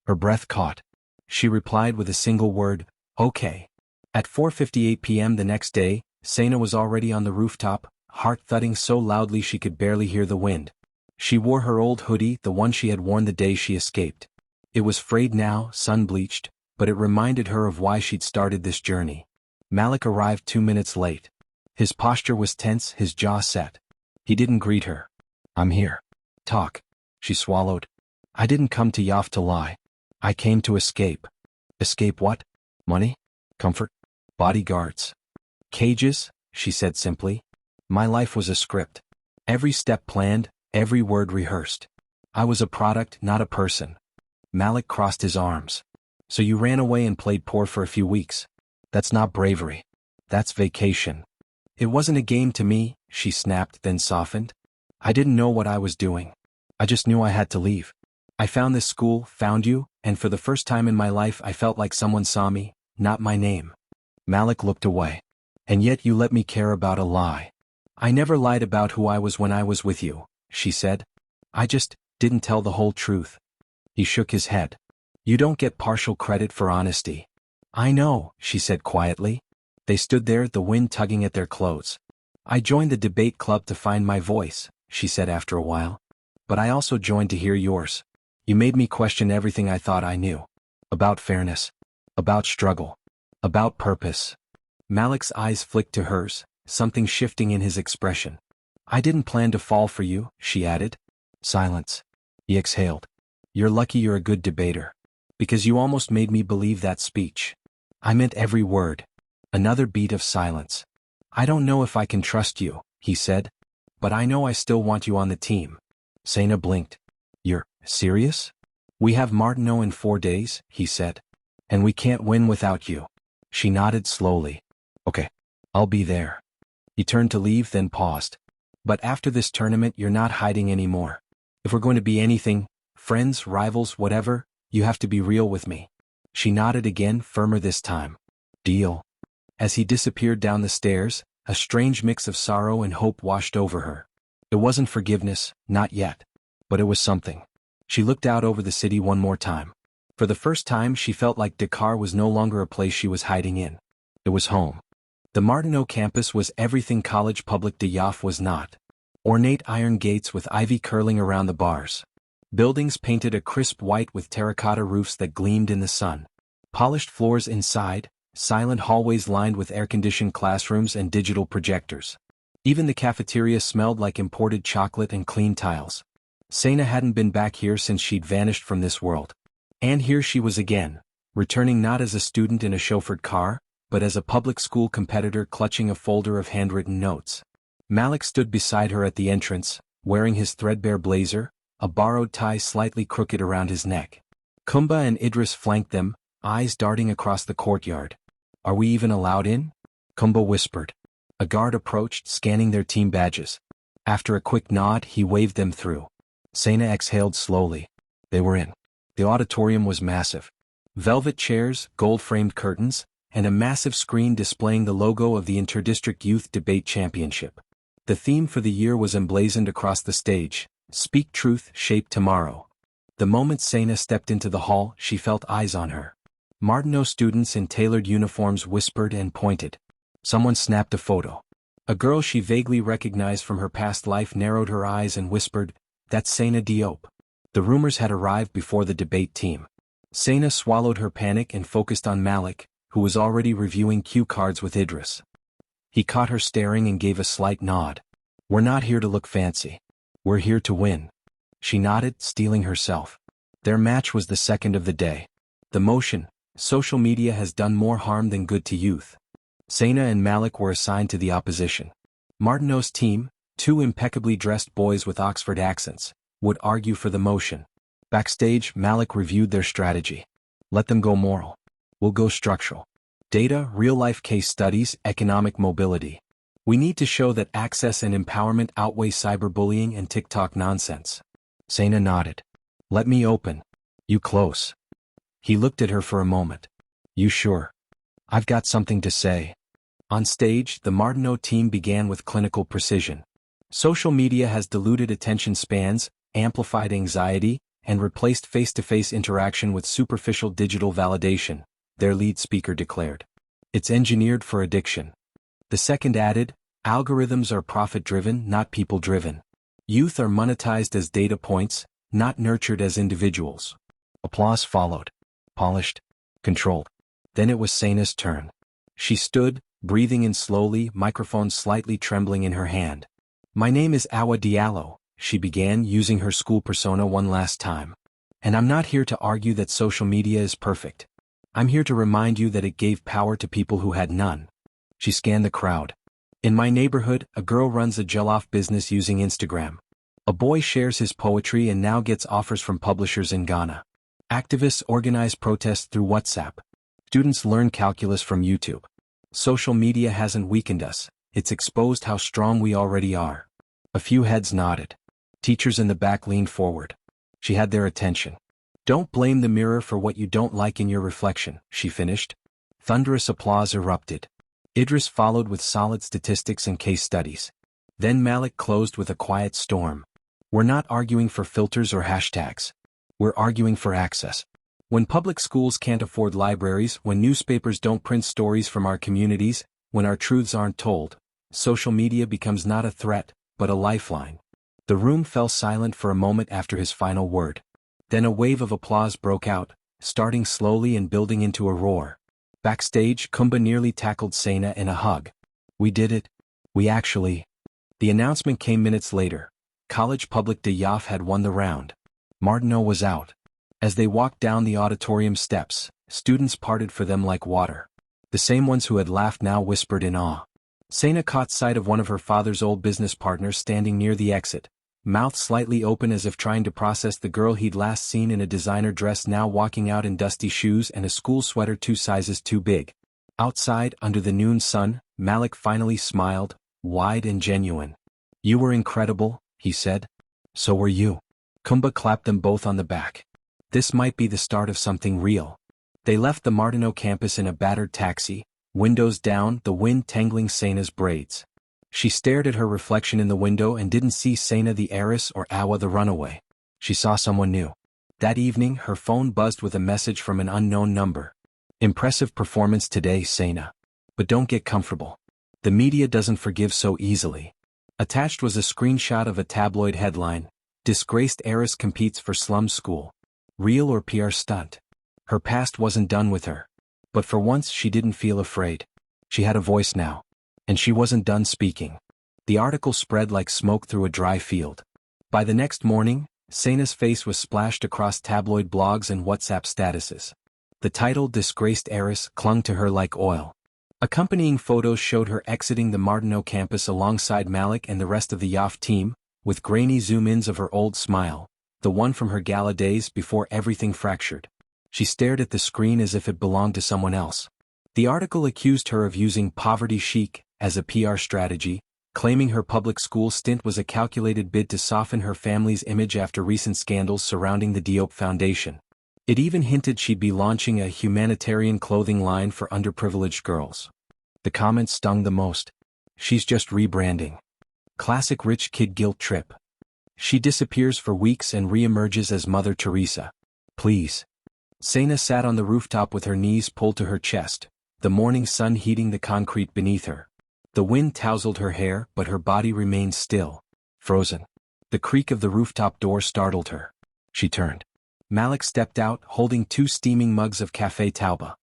Her breath caught. She replied with a single word, "Okay." At 4:58 p.m. the next day, Sena was already on the rooftop, heart thudding so loudly she could barely hear the wind. She wore her old hoodie, the one she had worn the day she escaped. It was frayed now, sun-bleached, but it reminded her of why she'd started this journey. Malik arrived 2 minutes late. His posture was tense, his jaw set. He didn't greet her. "I'm here. Talk." She swallowed. "I didn't come to Yaf to lie. I came to escape." "Escape what? Money? Comfort? Bodyguards? Cages?" she said simply. "My life was a script. Every step planned, every word rehearsed. I was a product, not a person." Malik crossed his arms. "So you ran away and played poor for a few weeks. That's not bravery. That's vacation." "It wasn't a game to me," she snapped, then softened. "I didn't know what I was doing. I just knew I had to leave. I found this school, found you, and for the first time in my life I felt like someone saw me, not my name." Malik looked away. "And yet you let me care about a lie." "I never lied about who I was when I was with you," she said. "I just didn't tell the whole truth." He shook his head. "You don't get partial credit for honesty." "I know," she said quietly. They stood there, the wind tugging at their clothes. "I joined the debate club to find my voice," she said after a while. "But I also joined to hear yours. You made me question everything I thought I knew. About fairness. About struggle. About purpose." Malik's eyes flicked to hers, something shifting in his expression. "I didn't plan to fall for you," she added. Silence. He exhaled. "You're lucky you're a good debater. Because you almost made me believe that speech." "I meant every word." Another beat of silence. "I don't know if I can trust you," he said. "But I know I still want you on the team." Sena blinked. "You're serious?" "We have Martineau in 4 days," he said. "And we can't win without you." She nodded slowly. "Okay. I'll be there." He turned to leave, then paused. "But after this tournament you're not hiding anymore. If we're going to be anything, friends, rivals, whatever, you have to be real with me." She nodded again, firmer this time. "Deal." As he disappeared down the stairs, a strange mix of sorrow and hope washed over her. It wasn't forgiveness, not yet. But it was something. She looked out over the city one more time. For the first time she felt like Dakar was no longer a place she was hiding in. It was home. The Martineau campus was everything College Public de Yaf was not. Ornate iron gates with ivy curling around the bars. Buildings painted a crisp white with terracotta roofs that gleamed in the sun. Polished floors inside, silent hallways lined with air-conditioned classrooms and digital projectors. Even the cafeteria smelled like imported chocolate and clean tiles. Sena hadn't been back here since she'd vanished from this world. And here she was again, returning not as a student in a chauffeured car, but as a public school competitor clutching a folder of handwritten notes. Malik stood beside her at the entrance, wearing his threadbare blazer, a borrowed tie slightly crooked around his neck. Kumba and Idris flanked them, eyes darting across the courtyard. "Are we even allowed in?" Kumba whispered. A guard approached, scanning their team badges. After a quick nod, he waved them through. Sena exhaled slowly. They were in. The auditorium was massive. Velvet chairs, gold-framed curtains, and a massive screen displaying the logo of the Interdistrict Youth Debate Championship. The theme for the year was emblazoned across the stage: "Speak Truth, Shape Tomorrow." The moment Sena stepped into the hall, she felt eyes on her. Martineau students in tailored uniforms whispered and pointed. Someone snapped a photo. A girl she vaguely recognized from her past life narrowed her eyes and whispered, "That's Sena Diop." The rumors had arrived before the debate team. Sena swallowed her panic and focused on Malik, who was already reviewing cue cards with Idris. He caught her staring and gave a slight nod. "We're not here to look fancy. We're here to win." She nodded, steeling herself. Their match was the second of the day. The motion: social media has done more harm than good to youth. Sena and Malik were assigned to the opposition. Martineau's team, 2 impeccably dressed boys with Oxford accents, would argue for the motion. Backstage, Malik reviewed their strategy. Let them go moral. We'll go structural. Data, real-life case studies, economic mobility. We need to show that access and empowerment outweigh cyberbullying and TikTok nonsense. Sena nodded. Let me open. You close. He looked at her for a moment. You sure? I've got something to say. On stage, the Martineau team began with clinical precision. Social media has diluted attention spans, amplified anxiety, and replaced face-to-face interaction with superficial digital validation, their lead speaker declared. It's engineered for addiction. The second added, algorithms are profit-driven, not people-driven. Youth are monetized as data points, not nurtured as individuals. Applause followed. Polished. Controlled. Then it was Sena's turn. She stood, breathing in slowly, microphone slightly trembling in her hand. My name is Awa Diallo, she began, using her school persona one last time. And I'm not here to argue that social media is perfect. I'm here to remind you that it gave power to people who had none. She scanned the crowd. In my neighborhood, a girl runs a jollof business using Instagram. A boy shares his poetry and now gets offers from publishers in Ghana. Activists organize protests through WhatsApp. Students learn calculus from YouTube. Social media hasn't weakened us, it's exposed how strong we already are. A few heads nodded. Teachers in the back leaned forward. She had their attention. Don't blame the mirror for what you don't like in your reflection, she finished. Thunderous applause erupted. Idris followed with solid statistics and case studies. Then Malik closed with a quiet storm. We're not arguing for filters or hashtags. We're arguing for access. When public schools can't afford libraries, when newspapers don't print stories from our communities, when our truths aren't told, social media becomes not a threat, but a lifeline. The room fell silent for a moment after his final word. Then a wave of applause broke out, starting slowly and building into a roar. Backstage, Kumba nearly tackled Sena in a hug. We did it. We actually. The announcement came minutes later. College Public de Yoff had won the round. Martineau was out. As they walked down the auditorium steps, students parted for them like water. The same ones who had laughed now whispered in awe. Sena caught sight of one of her father's old business partners standing near the exit, mouth slightly open as if trying to process the girl he'd last seen in a designer dress now walking out in dusty shoes and a school sweater 2 sizes too big. Outside, under the noon sun, Malik finally smiled, wide and genuine. You were incredible, he said. So were you. Kumba clapped them both on the back. This might be the start of something real. They left the Martineau campus in a battered taxi, windows down, the wind tangling Sena's braids. She stared at her reflection in the window and didn't see Sena the heiress or Awa the runaway. She saw someone new. That evening, her phone buzzed with a message from an unknown number. Impressive performance today, Sena. But don't get comfortable. The media doesn't forgive so easily. Attached was a screenshot of a tabloid headline, Disgraced Heiress competes for slum school. Real or PR stunt? Her past wasn't done with her. But for once she didn't feel afraid. She had a voice now. And she wasn't done speaking. The article spread like smoke through a dry field. By the next morning, Sena's face was splashed across tabloid blogs and WhatsApp statuses. The title Disgraced Heiress clung to her like oil. Accompanying photos showed her exiting the Martineau campus alongside Malik and the rest of the Yoff team, with grainy zoom-ins of her old smile, the one from her gala days before everything fractured. She stared at the screen as if it belonged to someone else. The article accused her of using poverty chic as a PR strategy, claiming her public school stint was a calculated bid to soften her family's image after recent scandals surrounding the Diop Foundation. It even hinted she'd be launching a humanitarian clothing line for underprivileged girls. The comments stung the most. She's just rebranding. Classic rich kid guilt trip. She disappears for weeks and re-emerges as Mother Teresa. Please. Sena sat on the rooftop with her knees pulled to her chest, the morning sun heating the concrete beneath her. The wind tousled her hair, but her body remained still, frozen. The creak of the rooftop door startled her. She turned. Malik stepped out, holding 2 steaming mugs of Café Tauba.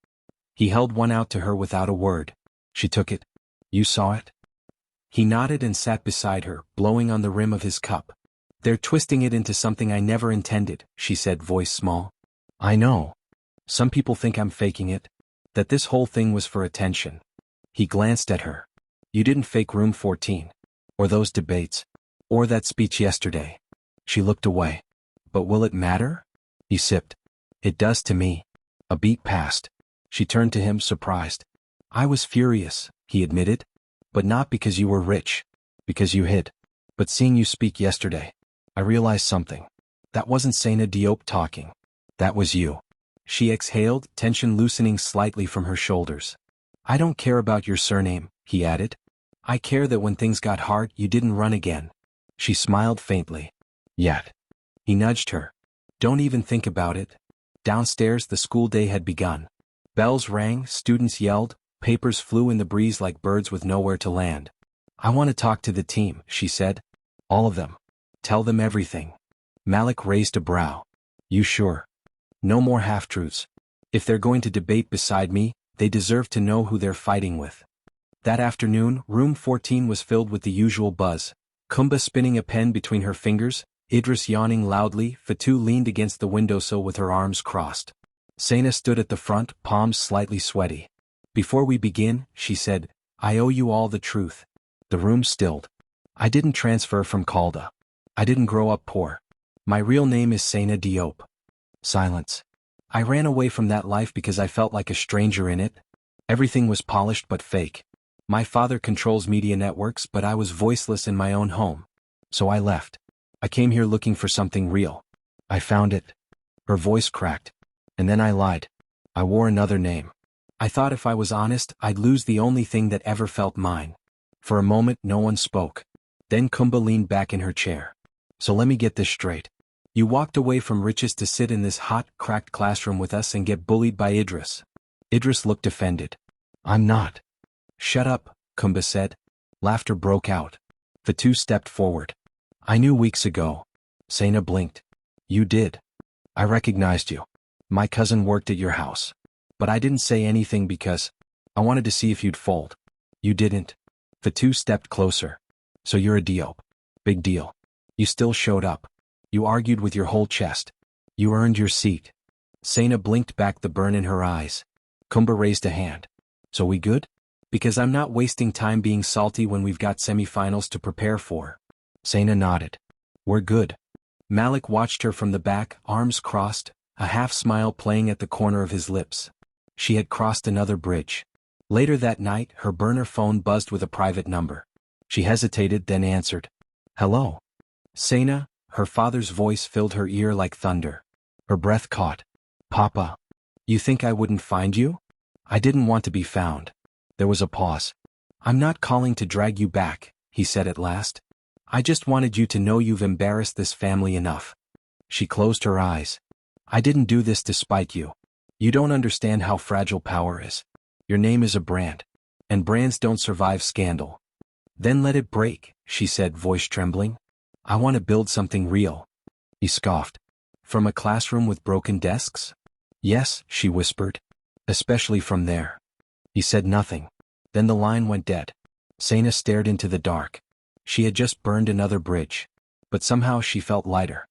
He held one out to her without a word. She took it. You saw it? He nodded and sat beside her, blowing on the rim of his cup. They're twisting it into something I never intended, she said, voice small. I know. Some people think I'm faking it. That this whole thing was for attention. He glanced at her. You didn't fake room 14. Or those debates. Or that speech yesterday. She looked away. But will it matter? He sipped. It does to me. A beat passed. She turned to him, surprised. I was furious, he admitted. But not because you were rich. Because you hid. But seeing you speak yesterday, I realized something. That wasn't Sena Diop talking. That was you. She exhaled, tension loosening slightly from her shoulders. I don't care about your surname, he added. I care that when things got hard, you didn't run again. She smiled faintly. Yet. He nudged her. Don't even think about it. Downstairs, the school day had begun. Bells rang, students yelled, papers flew in the breeze like birds with nowhere to land. I want to talk to the team, she said. All of them. Tell them everything. Malik raised a brow. You sure? No more half-truths. If they're going to debate beside me, they deserve to know who they're fighting with. That afternoon, room 14 was filled with the usual buzz. Kumba spinning a pen between her fingers, Idris yawning loudly, Fatou leaned against the windowsill with her arms crossed. Sena stood at the front, palms slightly sweaty. Before we begin, she said, I owe you all the truth. The room stilled. I didn't transfer from Calda. I didn't grow up poor. My real name is Sena Diop. Silence. I ran away from that life because I felt like a stranger in it. Everything was polished but fake. My father controls media networks, but I was voiceless in my own home. So I left. I came here looking for something real. I found it. Her voice cracked. And then I lied. I wore another name. I thought if I was honest, I'd lose the only thing that ever felt mine. For a moment, no one spoke. Then Kumba leaned back in her chair. So let me get this straight. You walked away from riches to sit in this hot, cracked classroom with us and get bullied by Idris. Idris looked offended. I'm not. Shut up, Kumba said. Laughter broke out. The two stepped forward. I knew weeks ago. Sena blinked. You did. I recognized you. My cousin worked at your house. But I didn't say anything because I wanted to see if you'd fold. You didn't. The two stepped closer. So you're a Diop. Big deal. You still showed up. You argued with your whole chest. You earned your seat. Sena blinked back, the burn in her eyes. Kumba raised a hand. So we good? Because I'm not wasting time being salty when we've got semifinals to prepare for. Sena nodded. We're good. Malik watched her from the back, arms crossed, a half smile playing at the corner of his lips. She had crossed another bridge. Later that night, her burner phone buzzed with a private number. She hesitated, then answered. Hello. Sena, her father's voice filled her ear like thunder. Her breath caught. Papa. You think I wouldn't find you? I didn't want to be found. There was a pause. I'm not calling to drag you back, he said at last. I just wanted you to know you've embarrassed this family enough. She closed her eyes. I didn't do this to spite you. You don't understand how fragile power is. Your name is a brand. And brands don't survive scandal. Then let it break, she said, voice trembling. I want to build something real. He scoffed. From a classroom with broken desks? Yes, she whispered. Especially from there. He said nothing. Then the line went dead. Sena stared into the dark. She had just burned another bridge. But somehow she felt lighter.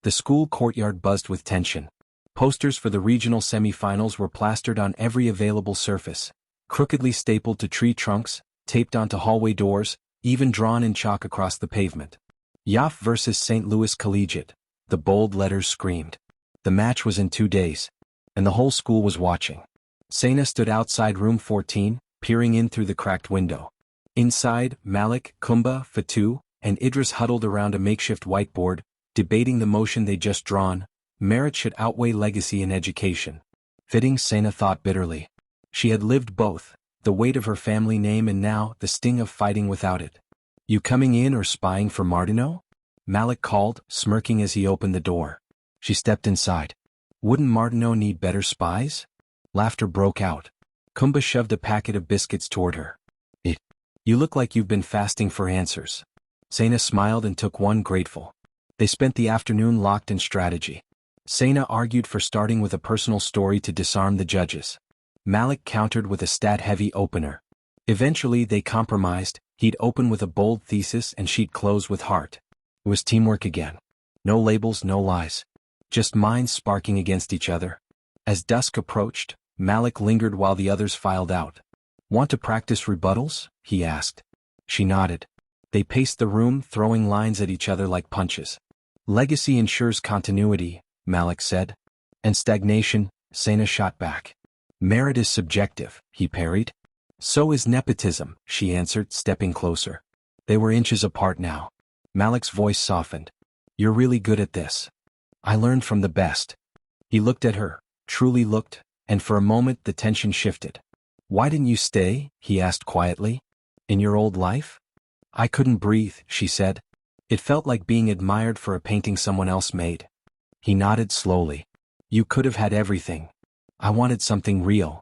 The school courtyard buzzed with tension. Posters for the regional semifinals were plastered on every available surface, crookedly stapled to tree trunks, taped onto hallway doors, even drawn in chalk across the pavement. Yaf versus St. Louis Collegiate, the bold letters screamed. The match was in 2 days. And the whole school was watching. Sena stood outside room 14, peering in through the cracked window. Inside, Malik, Kumba, Fatou, and Idris huddled around a makeshift whiteboard, debating the motion they'd just drawn. Merit should outweigh legacy in education. Fitting, Sena thought bitterly. She had lived both, the weight of her family name and now the sting of fighting without it. You coming in or spying for Martineau? Malik called, smirking as he opened the door. She stepped inside. Wouldn't Martineau need better spies? Laughter broke out. Kumba shoved a packet of biscuits toward her. You look like you've been fasting for answers. Sena smiled and took one, grateful. They spent the afternoon locked in strategy. Sena argued for starting with a personal story to disarm the judges. Malik countered with a stat-heavy opener. Eventually they compromised. He'd open with a bold thesis and she'd close with heart. It was teamwork again. No labels, no lies. Just minds sparking against each other. As dusk approached, Malik lingered while the others filed out. Want to practice rebuttals? He asked. She nodded. They paced the room, throwing lines at each other like punches. Legacy ensures continuity, Malik said. And stagnation, Sena shot back. Merit is subjective, he parried. So is nepotism, she answered, stepping closer. They were inches apart now. Malik's voice softened. You're really good at this. I learned from the best. He looked at her, truly looked, and for a moment the tension shifted. Why didn't you stay? He asked quietly. In your old life? I couldn't breathe, she said. It felt like being admired for a painting someone else made. He nodded slowly. You could have had everything. I wanted something real.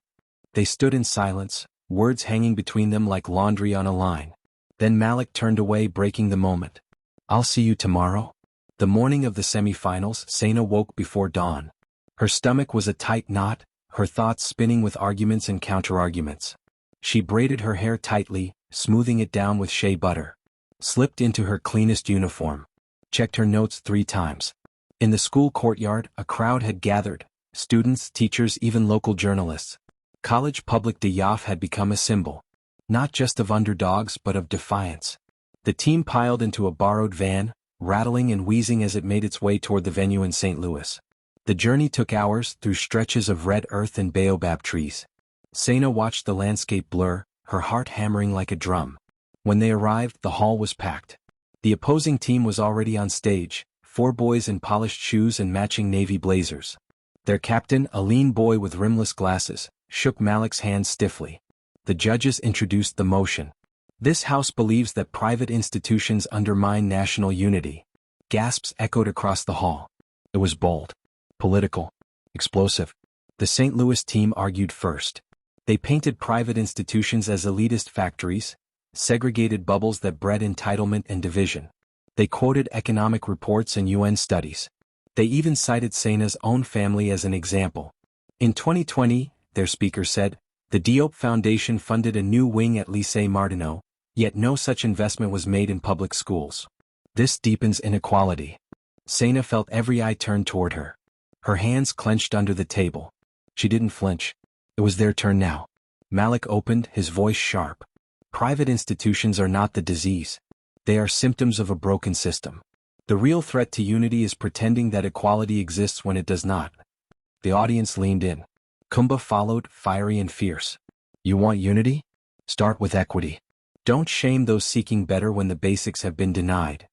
They stood in silence, words hanging between them like laundry on a line. Then Malik turned away, breaking the moment. I'll see you tomorrow. The morning of the semi-finals, Sena woke before dawn. Her stomach was a tight knot, her thoughts spinning with arguments and counter-arguments. She braided her hair tightly, smoothing it down with shea butter. Slipped into her cleanest uniform. Checked her notes 3 times. In the school courtyard, a crowd had gathered. Students, teachers, even local journalists. College Public de Yoff had become a symbol. Not just of underdogs but of defiance. The team piled into a borrowed van, rattling and wheezing as it made its way toward the venue in St. Louis. The journey took hours through stretches of red earth and baobab trees. Sena watched the landscape blur, her heart hammering like a drum. When they arrived, the hall was packed. The opposing team was already on stage, 4 boys in polished shoes and matching navy blazers. Their captain, a lean boy with rimless glasses, shook Malik's hand stiffly. The judges introduced the motion. This house believes that private institutions undermine national unity. Gasps echoed across the hall. It was bold, political, explosive. The St. Louis team argued first. They painted private institutions as elitist factories, segregated bubbles that bred entitlement and division. They quoted economic reports and UN studies. They even cited Sena's own family as an example. In 2020, their speaker said, the Diop Foundation funded a new wing at Lycée Martineau, yet no such investment was made in public schools. This deepens inequality. Sena felt every eye turned toward her. Her hands clenched under the table. She didn't flinch. It was their turn now. Malik opened, his voice sharp. Private institutions are not the disease. They are symptoms of a broken system. The real threat to unity is pretending that equality exists when it does not. The audience leaned in. Kumba followed, fiery and fierce. You want unity? Start with equity. Don't shame those seeking better when the basics have been denied.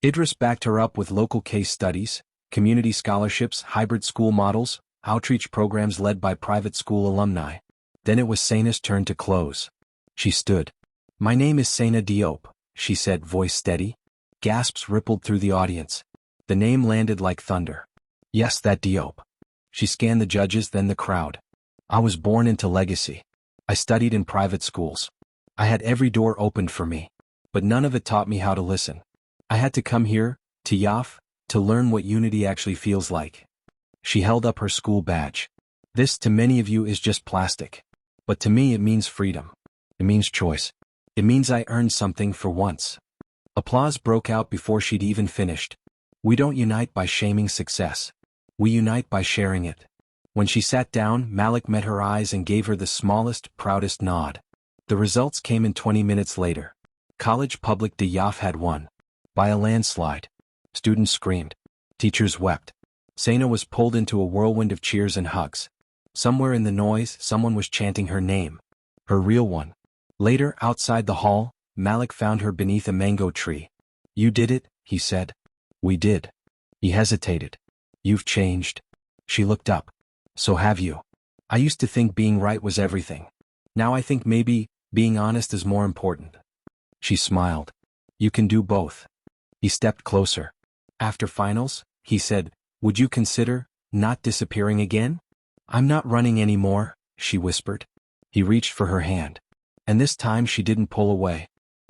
Idris backed her up with local case studies, community scholarships, hybrid school models, outreach programs led by private school alumni. Then it was Sena's turn to close. She stood. My name is Sena Diop, she said, voice steady. Gasps rippled through the audience. The name landed like thunder. Yes, that Diop. She scanned the judges, then the crowd. I was born into legacy. I studied in private schools. I had every door opened for me. But none of it taught me how to listen. I had to come here, to Yoff, to learn what unity actually feels like. She held up her school badge. This, to many of you, is just plastic. But to me it means freedom. It means choice. It means I earned something for once. Applause broke out before she'd even finished. We don't unite by shaming success. We unite by sharing it. When she sat down, Malik met her eyes and gave her the smallest, proudest nod. The results came in 20 minutes later. College Public de Yoff had won. By a landslide. Students screamed. Teachers wept. Sena was pulled into a whirlwind of cheers and hugs. Somewhere in the noise, someone was chanting her name. Her real one. Later, outside the hall, Malik found her beneath a mango tree. You did it, he said. We did. He hesitated. You've changed. She looked up. So have you. I used to think being right was everything. Now I think maybe being honest is more important. She smiled. You can do both. He stepped closer. After finals, he said, would you consider not disappearing again? I'm not running anymore, she whispered. He reached for her hand. And this time she didn't pull away.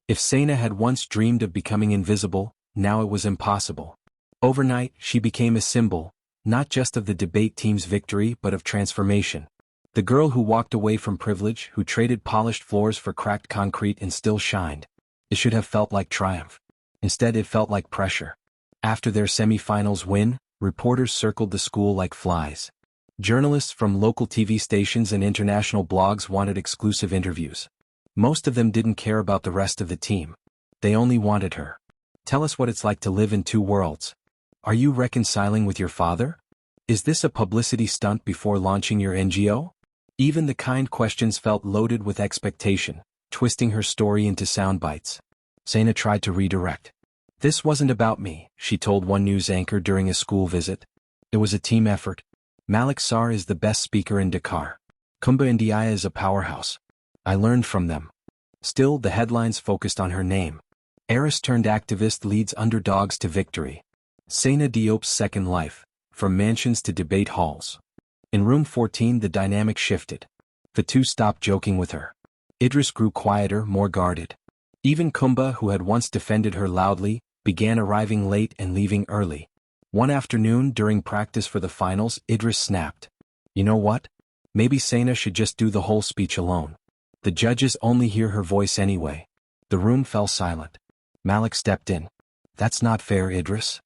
If Sena had once dreamed of becoming invisible, now it was impossible. Overnight, she became a symbol, not just of the debate team's victory but of transformation. The girl who walked away from privilege, who traded polished floors for cracked concrete and still shined. It should have felt like triumph. Instead it felt like pressure. After their semi-finals win, reporters circled the school like flies. Journalists from local TV stations and international blogs wanted exclusive interviews. Most of them didn't care about the rest of the team. They only wanted her. Tell us what it's like to live in 2 worlds. Are you reconciling with your father? Is this a publicity stunt before launching your NGO? Even the kind questions felt loaded with expectation, twisting her story into sound bites. Sena tried to redirect. This wasn't about me, she told one news anchor during a school visit. It was a team effort. Malik Sar is the best speaker in Dakar. Kumba Ndiaye is a powerhouse. I learned from them. Still, the headlines focused on her name. Heiress turned activist leads underdogs to victory. Sena Diop's second life, from mansions to debate halls. In room 14 the dynamic shifted. The two stopped joking with her. Idris grew quieter, more guarded. Even Kumba, who had once defended her loudly, began arriving late and leaving early. One afternoon during practice for the finals, Idris snapped. You know what? Maybe Sena should just do the whole speech alone. The judges only hear her voice anyway. The room fell silent. Malik stepped in. That's not fair, Idris.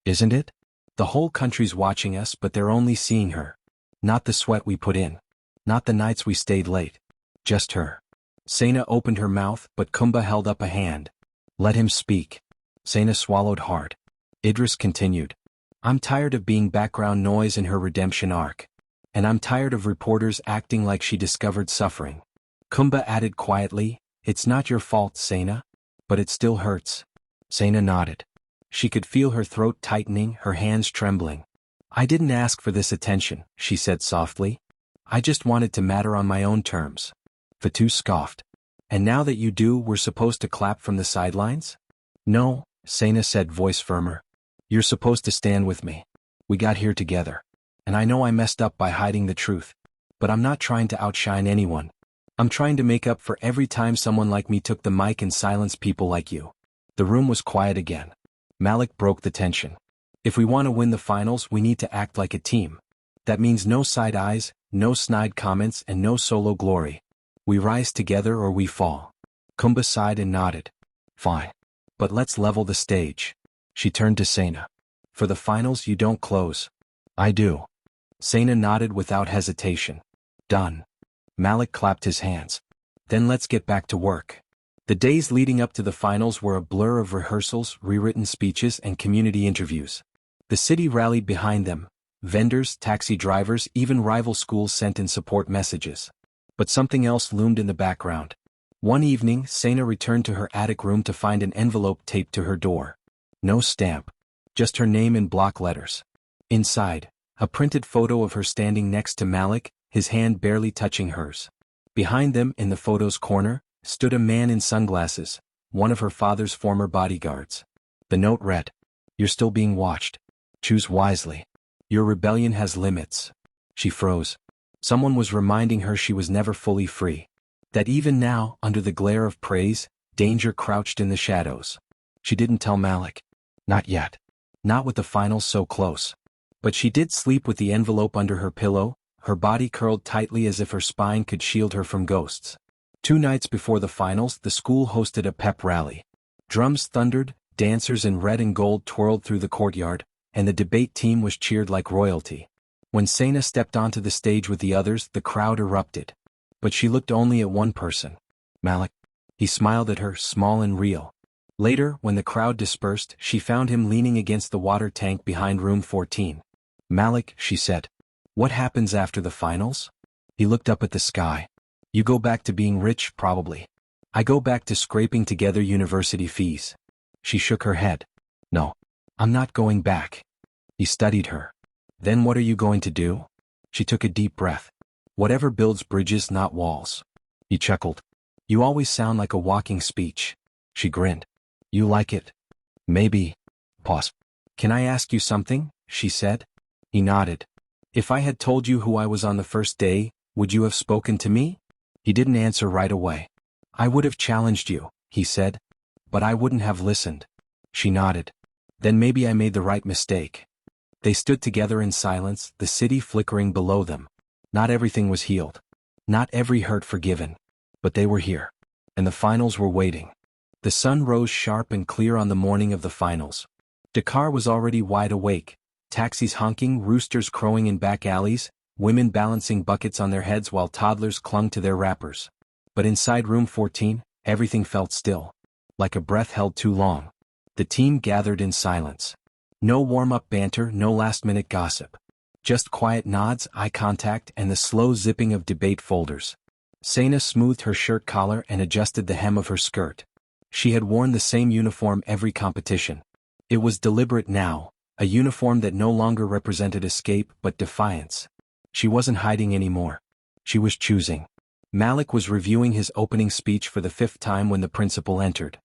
Isn't it? The whole country's watching us, but they're only seeing her. Not the sweat we put in. Not the nights we stayed late. Just her. Sena opened her mouth, but Kumba held up a hand. Let him speak. Sena swallowed hard. Idris continued. I'm tired of being background noise in her redemption arc. And I'm tired of reporters acting like she discovered suffering. Kumba added quietly, It's not your fault, Sena. But it still hurts. Sena nodded. She could feel her throat tightening, her hands trembling. I didn't ask for this attention, she said softly. I just wanted to matter on my own terms. Fatou scoffed. And now that you do, we're supposed to clap from the sidelines? No, Sena said, voice firmer. You're supposed to stand with me. We got here together. And I know I messed up by hiding the truth. But I'm not trying to outshine anyone. I'm trying to make up for every time someone like me took the mic and silenced people like you. The room was quiet again. Malik broke the tension. If we want to win the finals, we need to act like a team. That means no side eyes, no snide comments, and no solo glory. We rise together or we fall. Kumba sighed and nodded. Fine. But let's level the stage. She turned to Sena. For the finals you don't close. I do. Sena nodded without hesitation. Done. Malik clapped his hands. Then let's get back to work. The days leading up to the finals were a blur of rehearsals, rewritten speeches, and community interviews. The city rallied behind them. Vendors, taxi drivers, even rival schools sent in support messages. But something else loomed in the background. One evening, Sena returned to her attic room to find an envelope taped to her door. No stamp. Just her name in block letters. Inside, a printed photo of her standing next to Malik, his hand barely touching hers. Behind them, in the photo's corner, stood a man in sunglasses, one of her father's former bodyguards. The note read, You're still being watched. Choose wisely. Your rebellion has limits. She froze. Someone was reminding her she was never fully free. That even now, under the glare of praise, danger crouched in the shadows. She didn't tell Malik. Not yet. Not with the finals so close. But she did sleep with the envelope under her pillow, her body curled tightly as if her spine could shield her from ghosts. 2 nights before the finals, the school hosted a pep rally. Drums thundered, dancers in red and gold twirled through the courtyard, and the debate team was cheered like royalty. When Sena stepped onto the stage with the others, the crowd erupted. But she looked only at one person. Malik. He smiled at her, small and real. Later, when the crowd dispersed, she found him leaning against the water tank behind room 14. Malik, she said. What happens after the finals? He looked up at the sky. You go back to being rich, probably. I go back to scraping together university fees. She shook her head. No. I'm not going back. He studied her. Then what are you going to do? She took a deep breath. Whatever builds bridges, not walls. He chuckled. You always sound like a walking speech. She grinned. You like it? Maybe. Pause. Can I ask you something? She said. He nodded. If I had told you who I was on the first day, would you have spoken to me? He didn't answer right away. I would have challenged you, he said. But I wouldn't have listened. She nodded. Then maybe I made the right mistake. They stood together in silence, the city flickering below them. Not everything was healed. Not every hurt forgiven. But they were here. And the finals were waiting. The sun rose sharp and clear on the morning of the finals. Dakar was already wide awake. Taxis honking, roosters crowing in back alleys, women balancing buckets on their heads while toddlers clung to their wrappers. But inside room 14, everything felt still. Like a breath held too long. The team gathered in silence. No warm-up banter, no last-minute gossip. Just quiet nods, eye contact, and the slow zipping of debate folders. Sena smoothed her shirt collar and adjusted the hem of her skirt. She had worn the same uniform every competition. It was deliberate now, a uniform that no longer represented escape but defiance. She wasn't hiding anymore. She was choosing. Malik was reviewing his opening speech for the 5th time when the principal entered.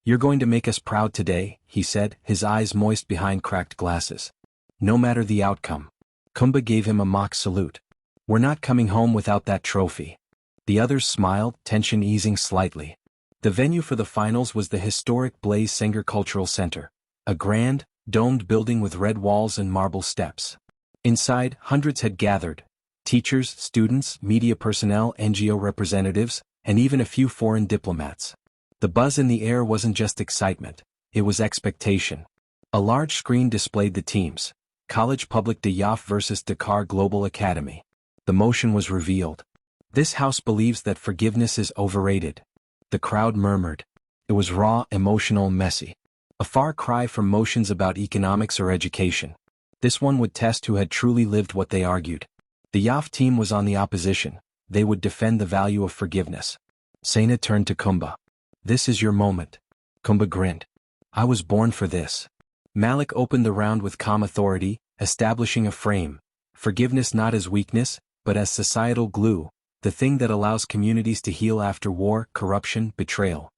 "You're going to make us proud today," he said, his eyes moist behind cracked glasses. "No matter the outcome." Kumba gave him a mock salute. "We're not coming home without that trophy." The others smiled, tension easing slightly. The venue for the finals was the historic Blaise Senghor Cultural Center, a grand, domed building with red walls and marble steps. Inside, hundreds had gathered: teachers, students, media personnel, NGO representatives, and even a few foreign diplomats. The buzz in the air wasn't just excitement, it was expectation. A large screen displayed the teams: College Public de Yoff versus Dakar Global Academy. The motion was revealed. "This house believes that forgiveness is overrated." The crowd murmured. It was raw, emotional, messy. A far cry from motions about economics or education. This one would test who had truly lived what they argued. The Yoff team was on the opposition. They would defend the value of forgiveness. Sena turned to Kumba. "This is your moment." Kumba grinned. "I was born for this." Malik opened the round with calm authority, establishing a frame. Forgiveness not as weakness, but as societal glue, the thing that allows communities to heal after war, corruption, betrayal.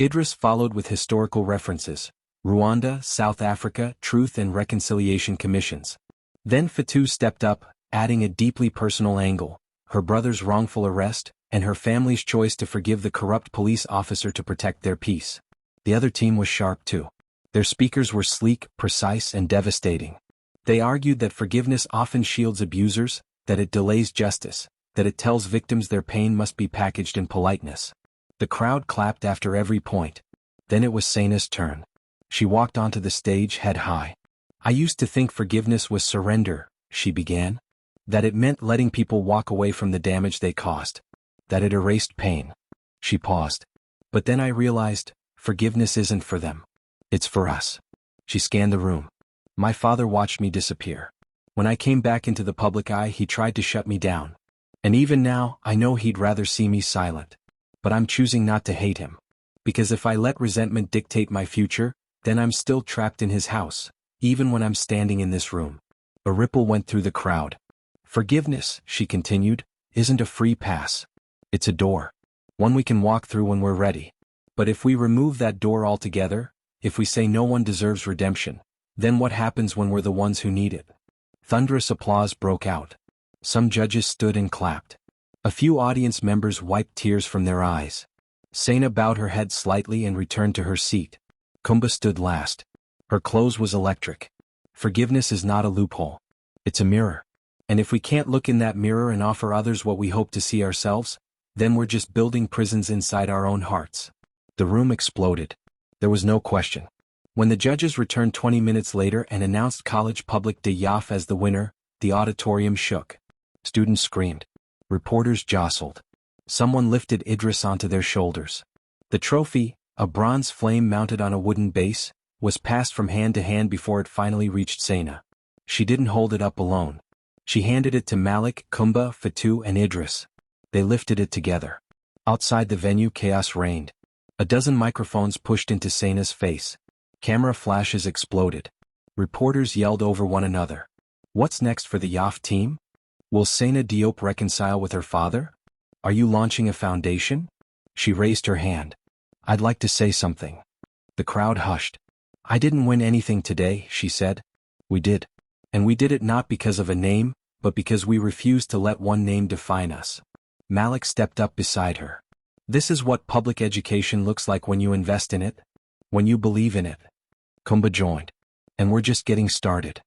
Idris followed with historical references: Rwanda, South Africa, Truth and Reconciliation Commissions. Then Fatou stepped up, adding a deeply personal angle: her brother's wrongful arrest, and her family's choice to forgive the corrupt police officer to protect their peace. The other team was sharp too. Their speakers were sleek, precise, and devastating. They argued that forgiveness often shields abusers, that it delays justice, that it tells victims their pain must be packaged in politeness. The crowd clapped after every point. Then it was Sena's turn. She walked onto the stage head high. "I used to think forgiveness was surrender," she began. "That it meant letting people walk away from the damage they caused. That it erased pain." She paused. "But then I realized, forgiveness isn't for them. It's for us." She scanned the room. "My father watched me disappear. When I came back into the public eye, he tried to shut me down. And even now, I know he'd rather see me silent. But I'm choosing not to hate him. Because if I let resentment dictate my future, then I'm still trapped in his house, even when I'm standing in this room." A ripple went through the crowd. "Forgiveness," she continued, "isn't a free pass. It's a door. One we can walk through when we're ready. But if we remove that door altogether, if we say no one deserves redemption, then what happens when we're the ones who need it?" Thunderous applause broke out. Some judges stood and clapped. A few audience members wiped tears from their eyes. Sena bowed her head slightly and returned to her seat. Kumba stood last. Her close was electric. "Forgiveness is not a loophole. It's a mirror. And if we can't look in that mirror and offer others what we hope to see ourselves, then we're just building prisons inside our own hearts." The room exploded. There was no question. When the judges returned 20 minutes later and announced College Public de Yoff as the winner, the auditorium shook. Students screamed. Reporters jostled. Someone lifted Idris onto their shoulders. The trophy, a bronze flame mounted on a wooden base, was passed from hand to hand before it finally reached Sena. She didn't hold it up alone. She handed it to Malik, Kumba, Fatou, and Idris. They lifted it together. Outside the venue, chaos reigned. A dozen microphones pushed into Sena's face. Camera flashes exploded. Reporters yelled over one another. What's next for the Yoff team? Will Sena Diop reconcile with her father? Are you launching a foundation? She raised her hand. I'd like to say something. The crowd hushed. I didn't win anything today, she said. We did. And we did it not because of a name, but because we refused to let one name define us. Malik stepped up beside her. This is what public education looks like when you invest in it, when you believe in it. Kumba joined. And we're just getting started.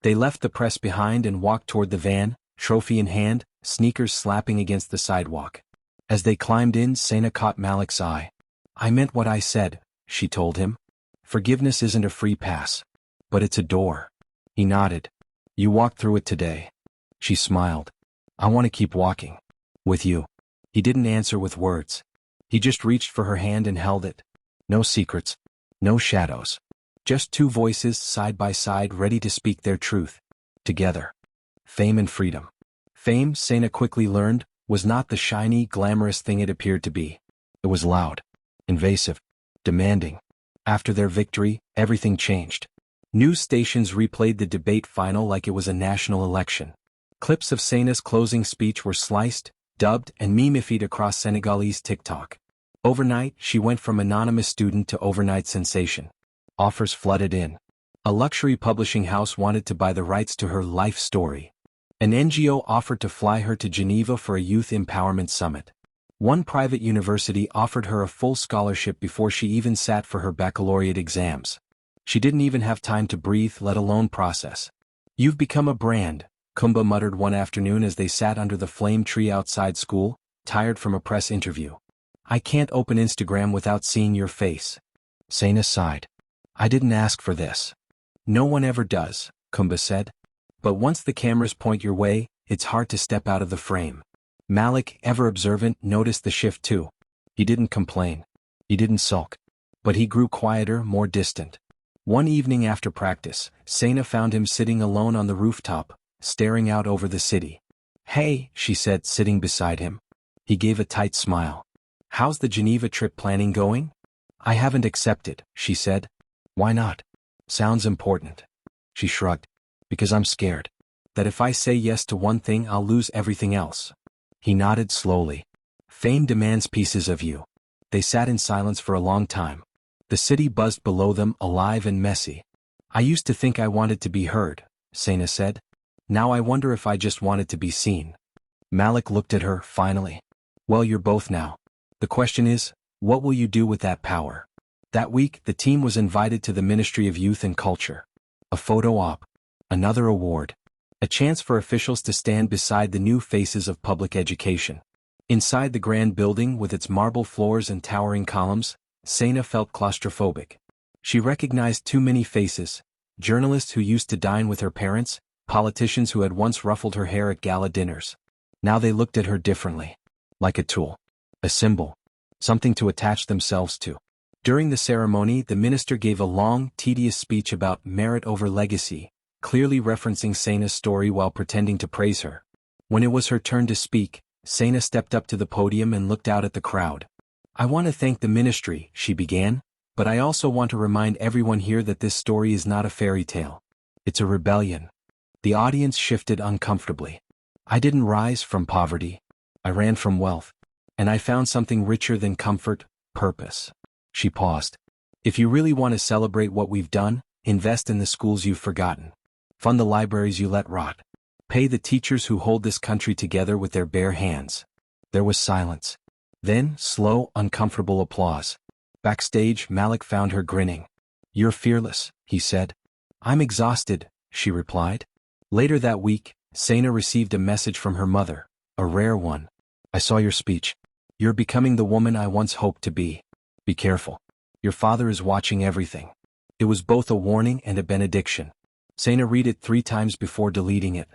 They left the press behind and walked toward the van, trophy in hand, sneakers slapping against the sidewalk. As they climbed in, Sena caught Malik's eye. I meant what I said, she told him. Forgiveness isn't a free pass. But it's a door. He nodded. You walked through it today. She smiled. I want to keep walking. With you. He didn't answer with words. He just reached for her hand and held it. No secrets. No shadows. Just two voices side by side ready to speak their truth. Together. Fame and freedom. Fame, Sena quickly learned, was not the shiny, glamorous thing it appeared to be. It was loud, invasive, demanding. After their victory, everything changed. News stations replayed the debate final like it was a national election. Clips of Sena's closing speech were sliced, dubbed, and memified across Senegalese TikTok. Overnight, she went from anonymous student to overnight sensation. Offers flooded in. A luxury publishing house wanted to buy the rights to her life story. An NGO offered to fly her to Geneva for a youth empowerment summit. One private university offered her a full scholarship before she even sat for her baccalaureate exams. She didn't even have time to breathe, let alone process. "You've become a brand," Kumba muttered one afternoon as they sat under the flame tree outside school, tired from a press interview. "I can't open Instagram without seeing your face." Sena sighed. "I didn't ask for this." "No one ever does," Kumba said. "But once the cameras point your way, it's hard to step out of the frame." Malik, ever observant, noticed the shift too. He didn't complain. He didn't sulk. But he grew quieter, more distant. One evening after practice, Sena found him sitting alone on the rooftop, staring out over the city. "Hey," she said, sitting beside him. He gave a tight smile. "How's the Geneva trip planning going?" "I haven't accepted," she said. "Why not?" "Sounds important." She shrugged. "Because I'm scared. That if I say yes to one thing I'll lose everything else." He nodded slowly. "Fame demands pieces of you." They sat in silence for a long time. The city buzzed below them, alive and messy. "I used to think I wanted to be heard," Sena said. "Now I wonder if I just wanted to be seen." Malik looked at her, finally. "Well, you're both now. The question is, what will you do with that power?" That week, the team was invited to the Ministry of Youth and Culture. A photo op. Another award. A chance for officials to stand beside the new faces of public education. Inside the grand building with its marble floors and towering columns, Sena felt claustrophobic. She recognized too many faces: journalists who used to dine with her parents, politicians who had once ruffled her hair at gala dinners. Now they looked at her differently. Like a tool. A symbol. Something to attach themselves to. During the ceremony, the minister gave a long, tedious speech about merit over legacy, clearly referencing Sena's story while pretending to praise her. When it was her turn to speak, Sena stepped up to the podium and looked out at the crowd. "I want to thank the ministry," she began, "but I also want to remind everyone here that this story is not a fairy tale. It's a rebellion." The audience shifted uncomfortably. "I didn't rise from poverty. I ran from wealth. And I found something richer than comfort: purpose." She paused. "If you really want to celebrate what we've done, invest in the schools you've forgotten. Fund the libraries you let rot. Pay the teachers who hold this country together with their bare hands." There was silence. Then, slow, uncomfortable applause. Backstage, Malik found her grinning. "You're fearless," he said. "I'm exhausted," she replied. Later that week, Sena received a message from her mother, a rare one. "I saw your speech. You're becoming the woman I once hoped to be. Be careful. Your father is watching everything." It was both a warning and a benediction. Sena read it 3 times before deleting it.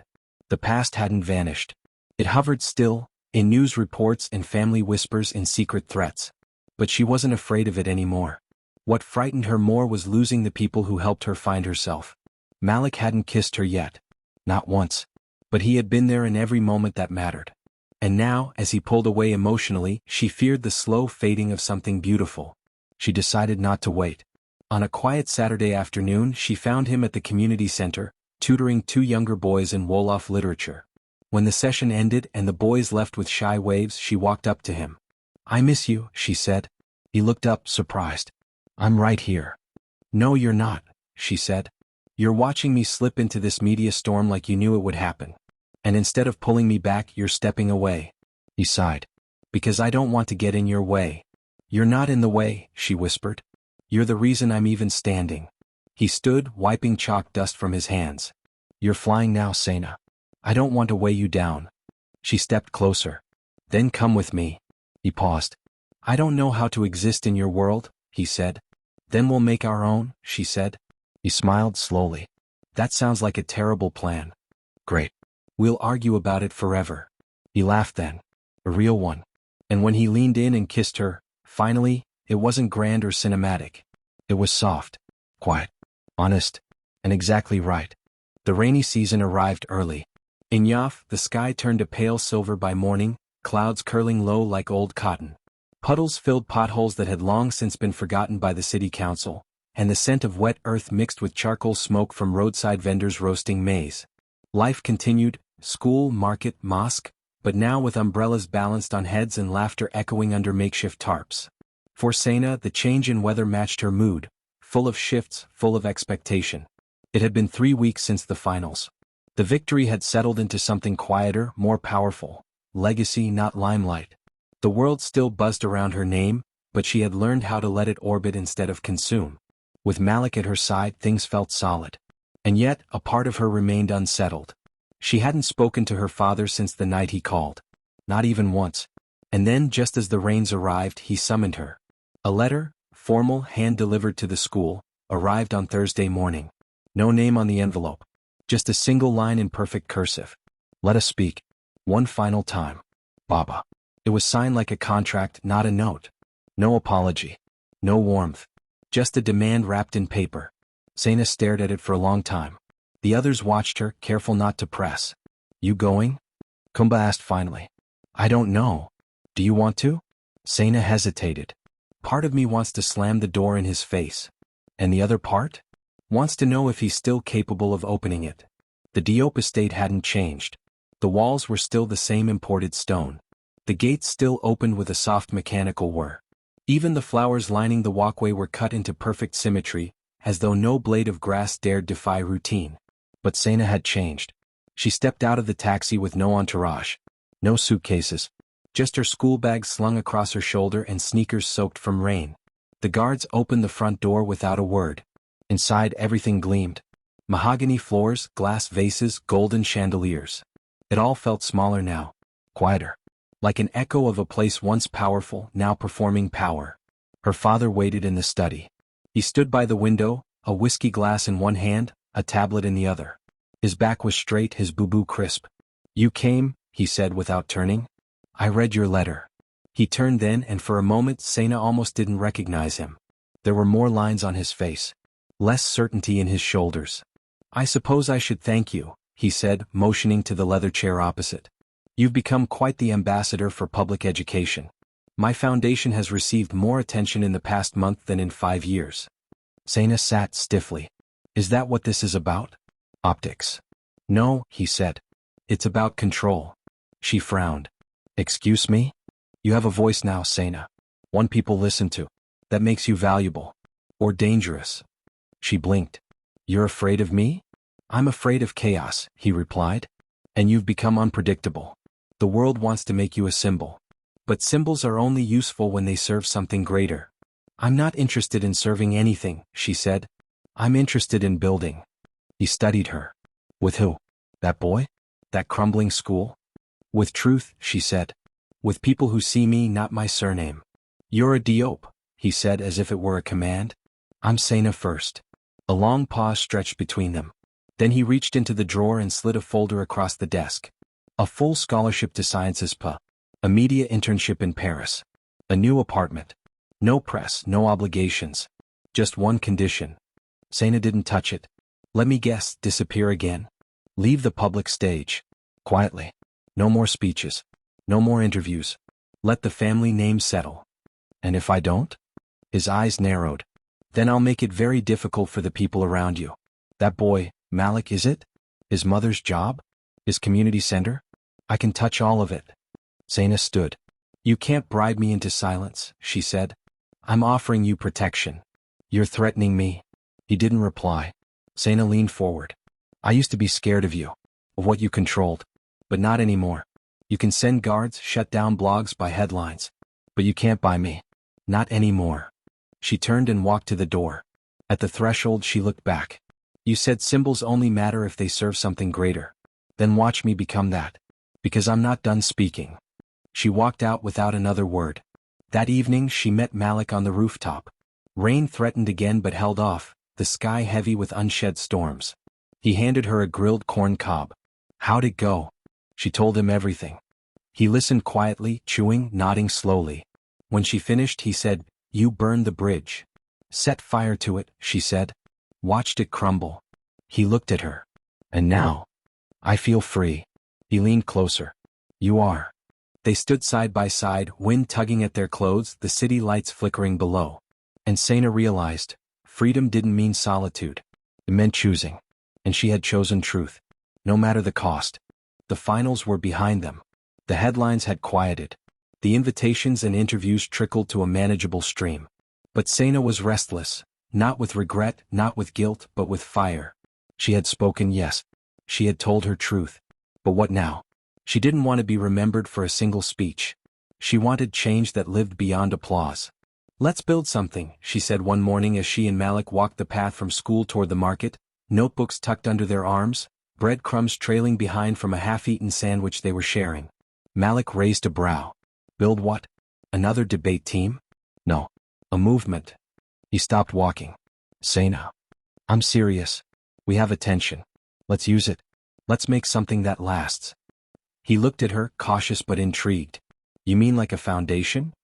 The past hadn't vanished. It hovered still, in news reports and family whispers and secret threats. But she wasn't afraid of it anymore. What frightened her more was losing the people who helped her find herself. Malik hadn't kissed her yet. Not once. But he had been there in every moment that mattered. And now, as he pulled away emotionally, she feared the slow fading of something beautiful. She decided not to wait. On a quiet Saturday afternoon, she found him at the community center, tutoring 2 younger boys in Wolof literature. When the session ended and the boys left with shy waves, she walked up to him. "I miss you," she said. He looked up, surprised. "I'm right here." "No, you're not," she said. "You're watching me slip into this media storm like you knew it would happen. And instead of pulling me back, you're stepping away." He sighed. "Because I don't want to get in your way." "You're not in the way," she whispered. "You're the reason I'm even standing." He stood, wiping chalk dust from his hands. "You're flying now, Sena. I don't want to weigh you down." She stepped closer. "Then come with me." He paused. "I don't know how to exist in your world," he said. "Then we'll make our own," she said. He smiled slowly. "That sounds like a terrible plan." "Great. We'll argue about it forever." He laughed then. A real one. And when he leaned in and kissed her, finally, it wasn't grand or cinematic. It was soft, quiet, honest, and exactly right. The rainy season arrived early. In Yaf, the sky turned a pale silver by morning, clouds curling low like old cotton. Puddles filled potholes that had long since been forgotten by the city council, and the scent of wet earth mixed with charcoal smoke from roadside vendors roasting maize. Life continued, school, market, mosque, but now with umbrellas balanced on heads and laughter echoing under makeshift tarps. For Sena, the change in weather matched her mood, full of shifts, full of expectation. It had been 3 weeks since the finals. The victory had settled into something quieter, more powerful. Legacy, not limelight. The world still buzzed around her name, but she had learned how to let it orbit instead of consume. With Malik at her side, things felt solid. And yet, a part of her remained unsettled. She hadn't spoken to her father since the night he called. Not even once. And then, just as the rains arrived, he summoned her. A letter, formal, hand-delivered to the school, arrived on Thursday morning. No name on the envelope. Just a single line in perfect cursive. Let us speak. One final time. Baba. It was signed like a contract, not a note. No apology. No warmth. Just a demand wrapped in paper. Sena stared at it for a long time. The others watched her, careful not to press. You going? Kumba asked finally. I don't know. Do you want to? Sena hesitated. Part of me wants to slam the door in his face. And the other part? Wants to know if he's still capable of opening it. The Diop estate hadn't changed. The walls were still the same imported stone. The gates still opened with a soft mechanical whir. Even the flowers lining the walkway were cut into perfect symmetry, as though no blade of grass dared defy routine. But Sena had changed. She stepped out of the taxi with no entourage. No suitcases. Just her school bag slung across her shoulder and sneakers soaked from rain. The guards opened the front door without a word. Inside everything gleamed. Mahogany floors, glass vases, golden chandeliers. It all felt smaller now. Quieter. Like an echo of a place once powerful, now performing power. Her father waited in the study. He stood by the window, a whiskey glass in one hand, a tablet in the other. His back was straight, his boo-boo crisp. You came, he said without turning. I read your letter. He turned then, and for a moment Sena almost didn't recognize him. There were more lines on his face. Less certainty in his shoulders. I suppose I should thank you, he said, motioning to the leather chair opposite. You've become quite the ambassador for public education. My foundation has received more attention in the past month than in 5 years. Sena sat stiffly. Is that what this is about? Optics. No, he said. It's about control. She frowned. Excuse me? You have a voice now, Sena. One people listen to. That makes you valuable. Or dangerous. She blinked. You're afraid of me? I'm afraid of chaos, he replied. And you've become unpredictable. The world wants to make you a symbol. But symbols are only useful when they serve something greater. I'm not interested in serving anything, she said. I'm interested in building. He studied her. With who? That boy? That crumbling school? With truth, she said. With people who see me, not my surname. You're a Diop, he said as if it were a command. I'm Sena first. A long pause stretched between them. Then he reached into the drawer and slid a folder across the desk. A full scholarship to Sciences Pa. A media internship in Paris. A new apartment. No press, no obligations. Just one condition. Sena didn't touch it. Let me guess, disappear again. Leave the public stage. Quietly. No more speeches. No more interviews. Let the family name settle. And if I don't? His eyes narrowed. Then I'll make it very difficult for the people around you. That boy, Malik, is it? His mother's job? His community center? I can touch all of it. Sena stood. You can't bribe me into silence, she said. I'm offering you protection. You're threatening me. He didn't reply. Sena leaned forward. I used to be scared of you, of what you controlled. But not anymore. You can send guards, shut down blogs by headlines. But you can't buy me. Not anymore. She turned and walked to the door. At the threshold she looked back. You said symbols only matter if they serve something greater. Then watch me become that. Because I'm not done speaking. She walked out without another word. That evening she met Malik on the rooftop. Rain threatened again but held off, the sky heavy with unshed storms. He handed her a grilled corn cob. How'd it go? She told him everything. He listened quietly, chewing, nodding slowly. When she finished he said, You burned the bridge. Set fire to it, she said. Watched it crumble. He looked at her. And now? I feel free. He leaned closer. You are. They stood side by side, wind tugging at their clothes, the city lights flickering below. And Sana realized, freedom didn't mean solitude. It meant choosing. And she had chosen truth. No matter the cost. The finals were behind them. The headlines had quieted. The invitations and interviews trickled to a manageable stream. But Sana was restless, not with regret, not with guilt, but with fire. She had spoken yes. She had told her truth. But what now? She didn't want to be remembered for a single speech. She wanted change that lived beyond applause. Let's build something, she said one morning as she and Malik walked the path from school toward the market, notebooks tucked under their arms, breadcrumbs trailing behind from a half-eaten sandwich they were sharing. Malik raised a brow. Build what? Another debate team? No. A movement. He stopped walking. Sana. I'm serious. We have attention. Let's use it. Let's make something that lasts. He looked at her, cautious but intrigued. You mean like a foundation?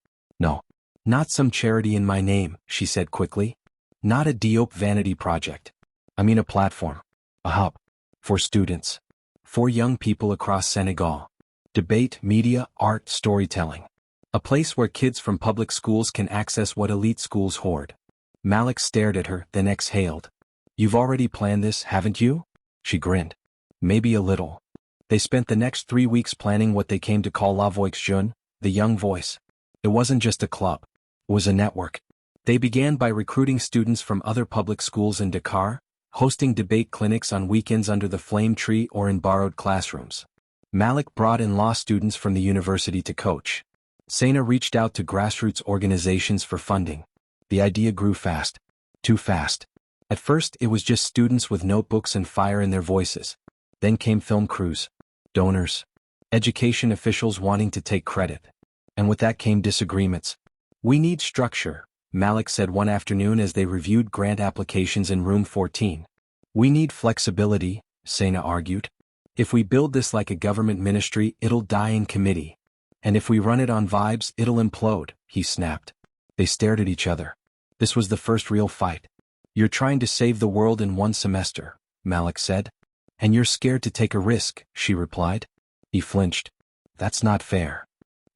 No. Not some charity in my name, she said quickly. Not a Diop vanity project. I mean a platform. A hub. For students. For young people across Senegal. Debate, media, art, storytelling. A place where kids from public schools can access what elite schools hoard. Malik stared at her, then exhaled. You've already planned this, haven't you? She grinned. Maybe a little. They spent the next 3 weeks planning what they came to call La Voix Jeune, the young voice. It wasn't just a club. It was a network. They began by recruiting students from other public schools in Dakar, hosting debate clinics on weekends under the flame tree or in borrowed classrooms. Malik brought in law students from the university to coach. Sana reached out to grassroots organizations for funding. The idea grew fast. Too fast. At first it was just students with notebooks and fire in their voices. Then came film crews, donors, education officials wanting to take credit. And with that came disagreements. We need structure, Malik said one afternoon as they reviewed grant applications in room 14. We need flexibility, Sana argued. If we build this like a government ministry, it'll die in committee. And if we run it on vibes, it'll implode, he snapped. They stared at each other. This was the first real fight. You're trying to save the world in one semester, Malik said. And you're scared to take a risk, she replied. He flinched. That's not fair.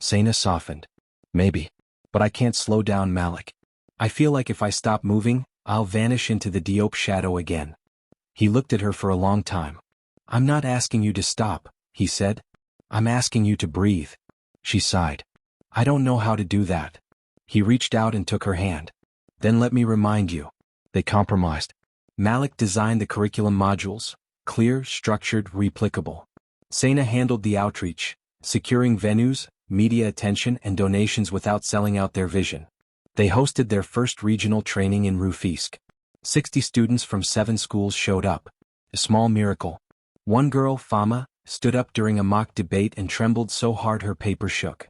Sana softened. Maybe. But I can't slow down Malik. I feel like if I stop moving, I'll vanish into the Diop shadow again. He looked at her for a long time. I'm not asking you to stop, he said. I'm asking you to breathe. She sighed. I don't know how to do that. He reached out and took her hand. Then let me remind you. They compromised. Malik designed the curriculum modules, clear, structured, replicable. Sana handled the outreach, securing venues, media attention and donations without selling out their vision. They hosted their first regional training in Rufisque. 60 students from 7 schools showed up. A small miracle. One girl, Fama, stood up during a mock debate and trembled so hard her paper shook.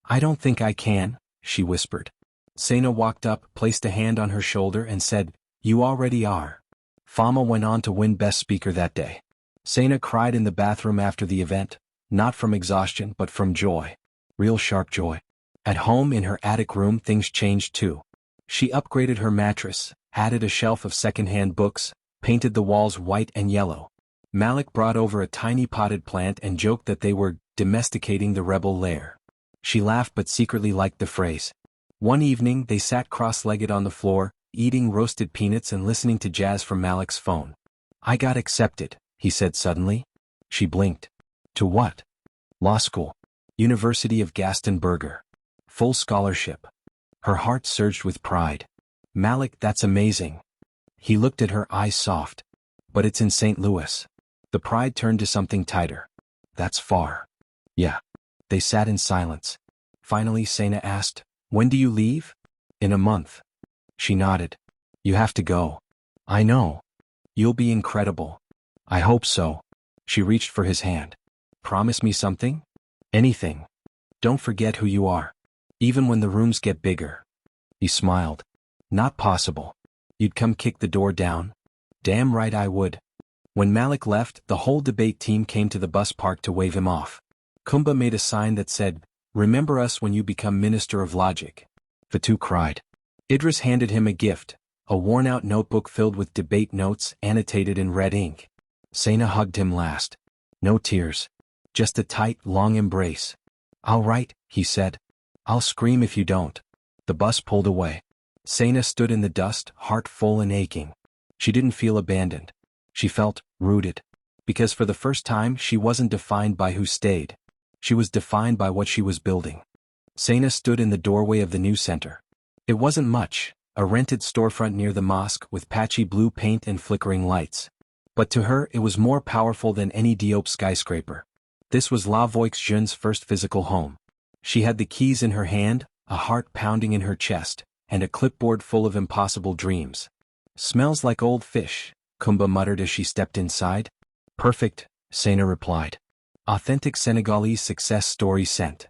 I don't think I can, she whispered. Sana walked up, placed a hand on her shoulder and said, You already are. Fama went on to win Best Speaker that day. Sana cried in the bathroom after the event, not from exhaustion but from joy. Real sharp joy. At home in her attic room things changed too. She upgraded her mattress, added a shelf of second-hand books, painted the walls white and yellow. Malik brought over a tiny potted plant and joked that they were domesticating the rebel lair. She laughed but secretly liked the phrase. One evening they sat cross-legged on the floor, eating roasted peanuts and listening to jazz from Malik's phone. I got accepted, he said suddenly. She blinked. To what? Law school. University of Gaston-Berger. Full scholarship. Her heart surged with pride. Malik, that's amazing. He looked at her, eyes soft. But it's in St. Louis. The pride turned to something tighter. That's far. Yeah. They sat in silence. Finally Sana asked, When do you leave? In a month. She nodded. You have to go. I know. You'll be incredible. I hope so. She reached for his hand. Promise me something? Anything. Don't forget who you are. Even when the rooms get bigger. He smiled. Not possible. You'd come kick the door down? Damn right I would. When Malik left, the whole debate team came to the bus park to wave him off. Kumba made a sign that said, Remember us when you become Minister of Logic. Fatou cried. Idris handed him a gift, a worn-out notebook filled with debate notes annotated in red ink. Sana hugged him last. No tears. Just a tight, long embrace. "I'll write," he said. "I'll scream if you don't." The bus pulled away. Sena stood in the dust, heart full and aching. She didn't feel abandoned. She felt rooted. Because for the first time she wasn't defined by who stayed. She was defined by what she was building. Sena stood in the doorway of the new center. It wasn't much, a rented storefront near the mosque with patchy blue paint and flickering lights. But to her it was more powerful than any Diop skyscraper. This was La Voix Jeune's first physical home. She had the keys in her hand, a heart pounding in her chest, and a clipboard full of impossible dreams. "Smells like old fish," Kumba muttered as she stepped inside. "Perfect," Sena replied. "Authentic Senegalese success story sent."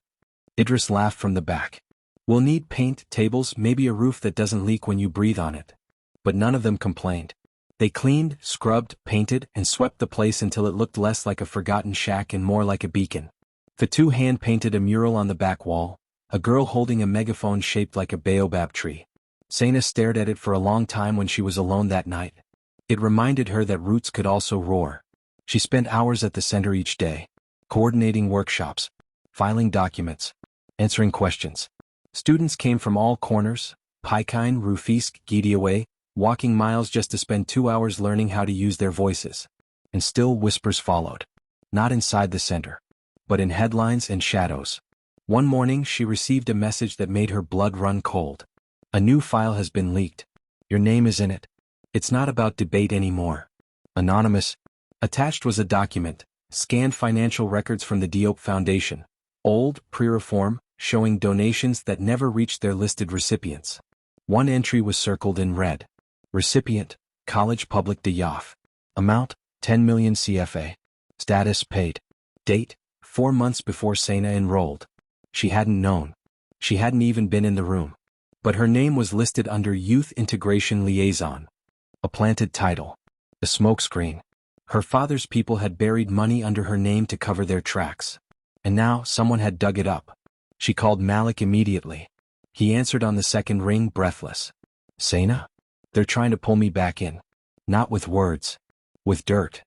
Idris laughed from the back. "We'll need paint, tables, maybe a roof that doesn't leak when you breathe on it." But none of them complained. They cleaned, scrubbed, painted, and swept the place until it looked less like a forgotten shack and more like a beacon. Fatou hand-painted a mural on the back wall, a girl holding a megaphone shaped like a baobab tree. Sena stared at it for a long time when she was alone that night. It reminded her that roots could also roar. She spent hours at the center each day, coordinating workshops, filing documents, answering questions. Students came from all corners, Paikine, Rufisque, Guédiawaye, walking miles just to spend 2 hours learning how to use their voices. And still whispers followed. Not inside the center, but in headlines and shadows. One morning she received a message that made her blood run cold. "A new file has been leaked. Your name is in it. It's not about debate anymore." Anonymous. Attached was a document, scanned financial records from the Diop Foundation. Old, pre-reform, showing donations that never reached their listed recipients. One entry was circled in red. Recipient, College Public de Yoff. Amount, 10 million CFA. Status paid. Date, 4 months before Sena enrolled. She hadn't known. She hadn't even been in the room. But her name was listed under Youth Integration Liaison. A planted title. A smokescreen. Her father's people had buried money under her name to cover their tracks. And now someone had dug it up. She called Malik immediately. He answered on the second ring, breathless. "Sena? They're trying to pull me back in. Not with words. With dirt."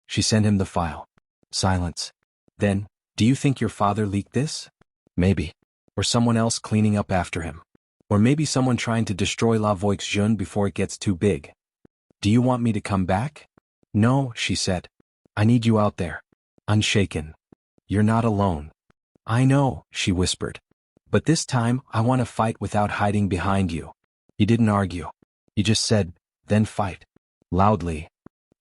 She sent him the file. Silence. Then, "Do you think your father leaked this?" "Maybe. Or someone else cleaning up after him. Or maybe someone trying to destroy La Voix Jeune before it gets too big. Do you want me to come back?" "No," she said. "I need you out there. Unshaken. You're not alone." "I know," she whispered. "But this time I want to fight without hiding behind you." He didn't argue. He just said, "Then fight." Loudly.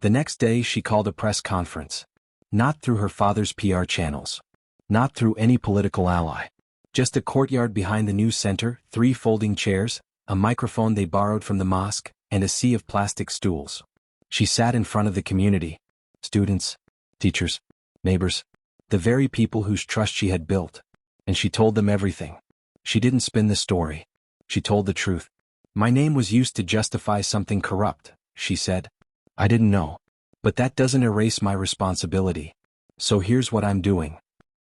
The next day she called a press conference. Not through her father's PR channels. Not through any political ally. Just a courtyard behind the new center, 3 folding chairs, a microphone they borrowed from the mosque, and a sea of plastic stools. She sat in front of the community. Students, teachers, neighbors, the very people whose trust she had built. And she told them everything. She didn't spin the story. She told the truth. "My name was used to justify something corrupt," she said. "I didn't know. But that doesn't erase my responsibility. So here's what I'm doing."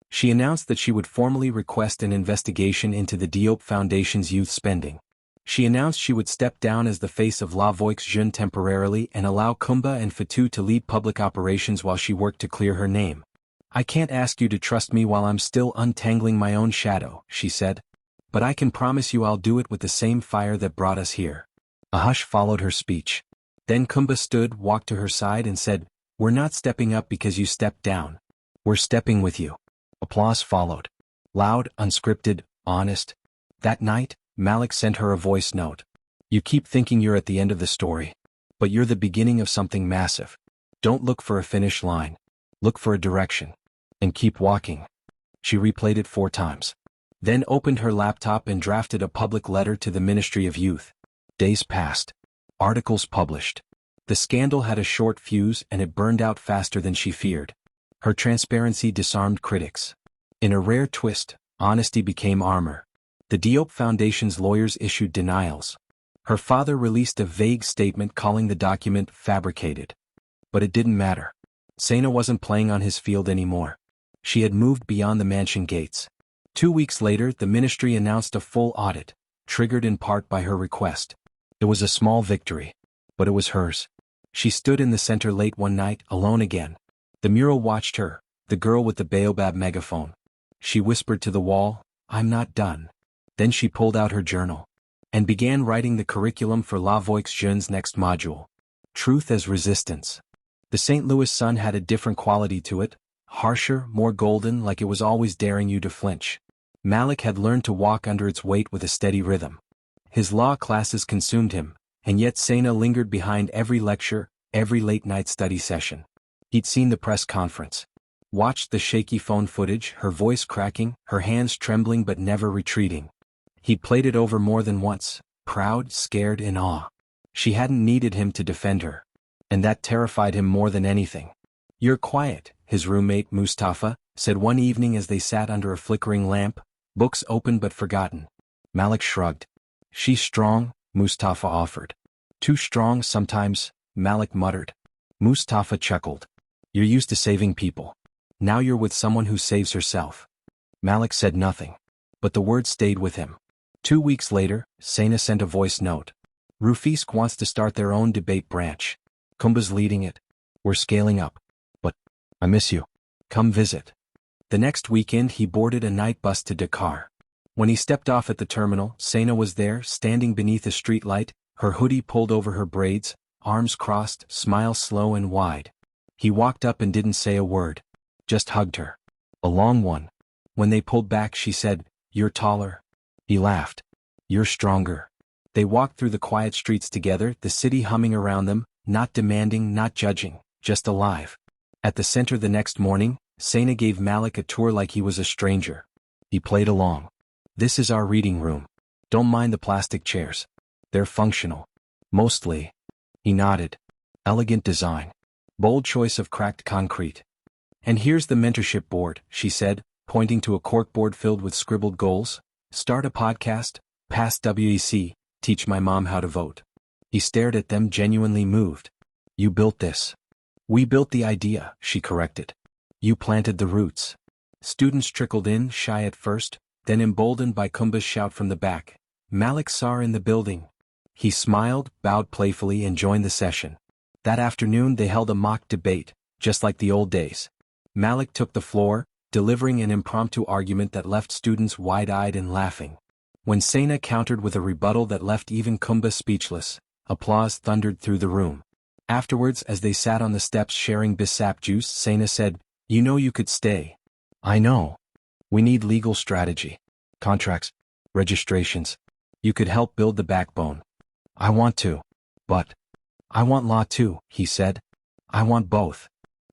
She announced that she would formally request an investigation into the Diop Foundation's youth spending. She announced she would step down as the face of La Voix Jeune temporarily and allow Kumba and Fatou to lead public operations while she worked to clear her name. "I can't ask you to trust me while I'm still untangling my own shadow," she said. "But I can promise you I'll do it with the same fire that brought us here." A hush followed her speech. Then Kumba stood, walked to her side and said, "We're not stepping up because you stepped down. We're stepping with you." Applause followed. Loud, unscripted, honest. That night, Malik sent her a voice note. "You keep thinking you're at the end of the story. But you're the beginning of something massive. Don't look for a finish line. Look for a direction. And keep walking." She replayed it 4 times. Then opened her laptop and drafted a public letter to the Ministry of Youth. Days passed. Articles published. The scandal had a short fuse and it burned out faster than she feared. Her transparency disarmed critics. In a rare twist, honesty became armor. The Diop Foundation's lawyers issued denials. Her father released a vague statement calling the document fabricated. But it didn't matter. Sena wasn't playing on his field anymore. She had moved beyond the mansion gates. 2 weeks later, the ministry announced a full audit, triggered in part by her request. It was a small victory, but it was hers. She stood in the center late one night, alone again. The mural watched her, The girl with the baobab megaphone. She whispered to the wall, "I'm not done." Then she pulled out her journal and began writing the curriculum for La Voix Jeune's next module. Truth as resistance. The St. Louis sun had a different quality to it, harsher, more golden, like it was always daring you to flinch. Malik had learned to walk under its weight with a steady rhythm. His law classes consumed him, and yet Sena lingered behind every lecture, every late-night study session. He'd seen the press conference, watched the shaky phone footage, her voice cracking, her hands trembling but never retreating. He'd played it over more than once, proud, scared, in awe. She hadn't needed him to defend her, and that terrified him more than anything. "You're quiet," his roommate Mustafa said one evening as they sat under a flickering lamp, books open but forgotten. Malik shrugged. "She's strong," Mustafa offered. "Too strong sometimes," Malik muttered. Mustafa chuckled. "You're used to saving people. Now you're with someone who saves herself." Malik said nothing, but the words stayed with him. 2 weeks later, Sena sent a voice note. "Rufisque wants to start their own debate branch. Kumba's leading it. We're scaling up. But I miss you. Come visit." The next weekend he boarded a night bus to Dakar. When he stepped off at the terminal, Sena was there, standing beneath a streetlight, her hoodie pulled over her braids, arms crossed, smile slow and wide. He walked up and didn't say a word, just hugged her. A long one. When they pulled back she said, "You're taller." He laughed. "You're stronger." They walked through the quiet streets together, the city humming around them, not demanding, not judging, just alive. At the center the next morning, Sena gave Malik a tour like he was a stranger. He played along. "This is our reading room. Don't mind the plastic chairs. They're functional. Mostly." He nodded. "Elegant design. Bold choice of cracked concrete. And here's the mentorship board," she said, pointing to a corkboard filled with scribbled goals. "Start a podcast, pass WEC, teach my mom how to vote." He stared at them, genuinely moved. "You built this." "We built the idea," she corrected. "You planted the roots." Students trickled in, shy at first, then emboldened by Kumba's shout from the back. "Malik Sar in the building." He smiled, bowed playfully, and joined the session. That afternoon they held a mock debate, just like the old days. Malik took the floor, delivering an impromptu argument that left students wide-eyed and laughing. When Sena countered with a rebuttal that left even Kumba speechless, applause thundered through the room. Afterwards, as they sat on the steps sharing bisap juice, Sena said, "You know you could stay." "I know. We need legal strategy. Contracts. Registrations. You could help build the backbone." "I want to. But I want law too," he said. "I want both."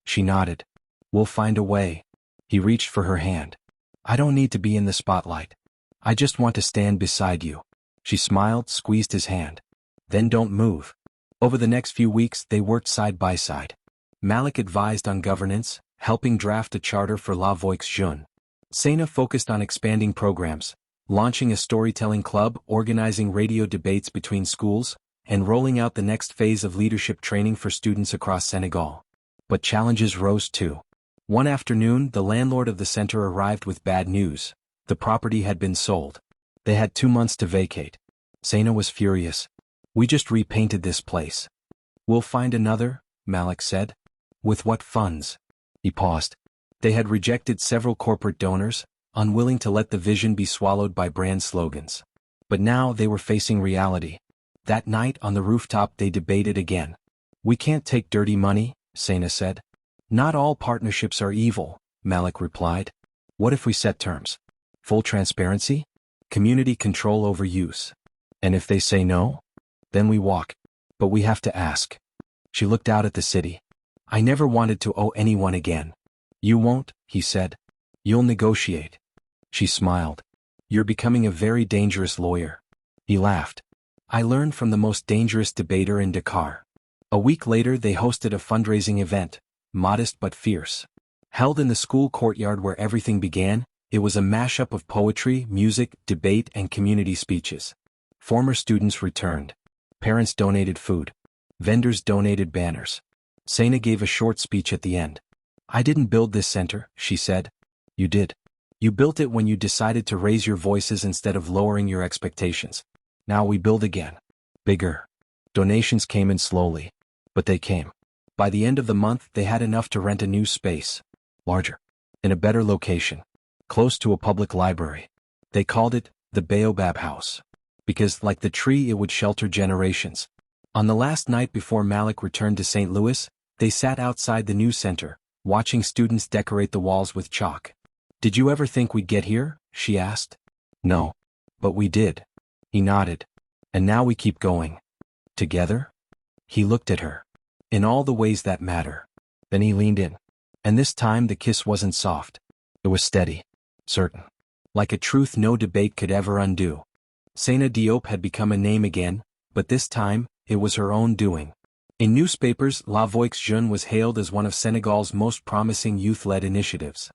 She nodded. "We'll find a way." He reached for her hand. "I don't need to be in the spotlight. I just want to stand beside you." She smiled, squeezed his hand. "Then don't move." Over the next few weeks they worked side by side. Malik advised on governance, helping draft a charter for La Voix Jeune. Sena focused on expanding programs, launching a storytelling club, organizing radio debates between schools, and rolling out the next phase of leadership training for students across Senegal. But challenges rose too. One afternoon, the landlord of the center arrived with bad news. The property had been sold. They had 2 months to vacate. Sena was furious. "We just repainted this place." "We'll find another," Malik said. "With what funds?" He paused. They had rejected several corporate donors, unwilling to let the vision be swallowed by brand slogans. But now they were facing reality. That night on the rooftop they debated again. "We can't take dirty money," Sena said. "Not all partnerships are evil," Malik replied. "What if we set terms? Full transparency? Community control over use. And if they say no? Then we walk. But we have to ask." She looked out at the city. "I never wanted to owe anyone again." "You won't," he said. "You'll negotiate." She smiled. "You're becoming a very dangerous lawyer." He laughed. "I learned from the most dangerous debater in Dakar." A week later they hosted a fundraising event, modest but fierce. Held in the school courtyard where everything began, it was a mashup of poetry, music, debate, and community speeches. Former students returned. Parents donated food. Vendors donated banners. Sena gave a short speech at the end. "I didn't build this center," she said. "You did. You built it when you decided to raise your voices instead of lowering your expectations. Now we build again. Bigger." Donations came in slowly. But they came. By the end of the month they had enough to rent a new space. larger, in a better location, close to a public library. They called it the Baobab House, because, like the tree, it would shelter generations. On the last night before Malik returned to St. Louis, they sat outside the news center, watching students decorate the walls with chalk. "Did you ever think we'd get here?" she asked. "No. But we did." He nodded. "And now we keep going. Together?" He looked at her. "In all the ways that matter." Then he leaned in. And this time the kiss wasn't soft. It was steady. Certain. Like a truth no debate could ever undo. Seyna Diop had become a name again, but this time, it was her own doing. In newspapers, La Voix Jeune was hailed as one of Senegal's most promising youth-led initiatives.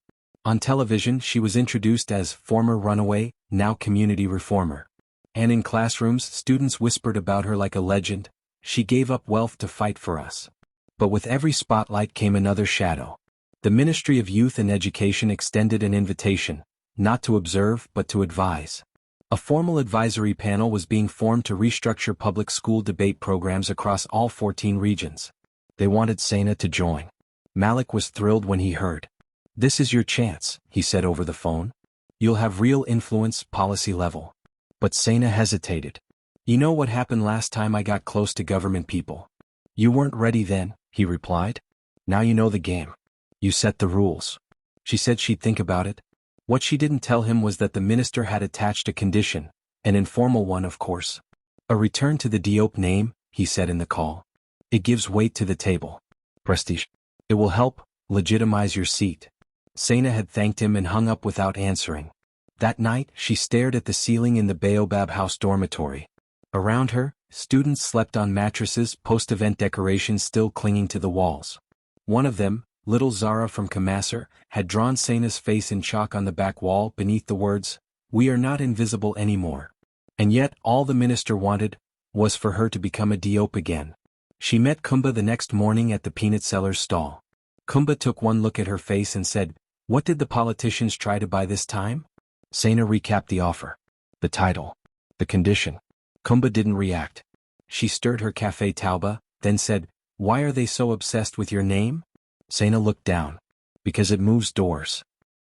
On television, she was introduced as former Runaway, now community reformer. And in classrooms, students whispered about her like a legend. She gave up wealth to fight for us. But with every spotlight came another shadow. The Ministry of Youth and Education extended an invitation, not to observe but to advise. A formal advisory panel was being formed to restructure public school debate programs across all 14 regions. They wanted Seyna to join. Malik was thrilled when he heard. "This is your chance," he said over the phone. "You'll have real influence, policy level." But Seyna hesitated. "You know what happened last time I got close to government people?" "You weren't ready then," he replied. "Now you know the game. You set the rules." She said she'd think about it. What she didn't tell him was that the minister had attached a condition, an informal one of course. "A return to the Diop name," he said in the call. "It gives weight to the table. Prestige. It will help legitimize your seat." Seyna had thanked him and hung up without answering. That night, she stared at the ceiling in the Baobab House dormitory. Around her, students slept on mattresses, post-event decorations still clinging to the walls. One of them, little Zara from Kamasser, had drawn Seyna's face in chalk on the back wall beneath the words, "We are not invisible anymore." And yet, all the minister wanted was for her to become a Diop again. She met Kumba the next morning at the peanut seller's stall. Kumba took one look at her face and said, "What did the politicians try to buy this time?" Seyna recapped the offer. The title. The condition. Kumba didn't react. She stirred her café tauba, then said, "Why are they so obsessed with your name?" Seyna looked down. "Because it moves doors."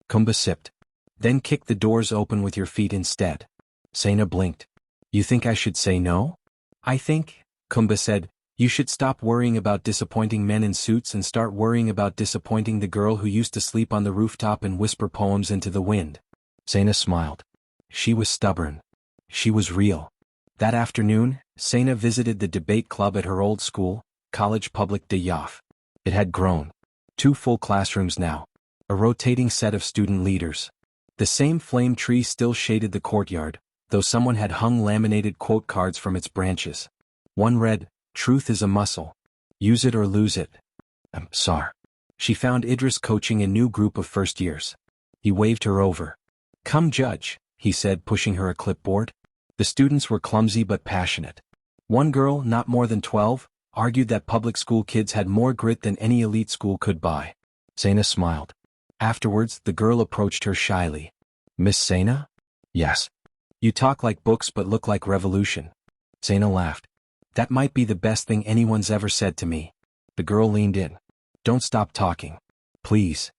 Kumba sipped. "Then kick the doors open with your feet instead." Seyna blinked. "You think I should say no?" "I think," Kumba said, "you should stop worrying about disappointing men in suits and start worrying about disappointing the girl who used to sleep on the rooftop and whisper poems into the wind." Seyna smiled. She was stubborn. She was real. That afternoon, Seyna visited the debate club at her old school, College Public de Yoff. It had grown. 2 full classrooms now. A rotating set of student leaders. The same flame tree still shaded the courtyard, though someone had hung laminated quote cards from its branches. One read, "Truth is a muscle. Use it or lose it." Sorry. She found Idris coaching a new group of first years. He waved her over. "Come judge," he said, pushing her a clipboard. The students were clumsy but passionate. One girl, not more than 12, argued that public school kids had more grit than any elite school could buy. Seyna smiled. Afterwards, the girl approached her shyly. "Miss Seyna?" "Yes." "You talk like books but look like revolution." Seyna laughed. "That might be the best thing anyone's ever said to me." The girl leaned in. "Don't stop talking. Please."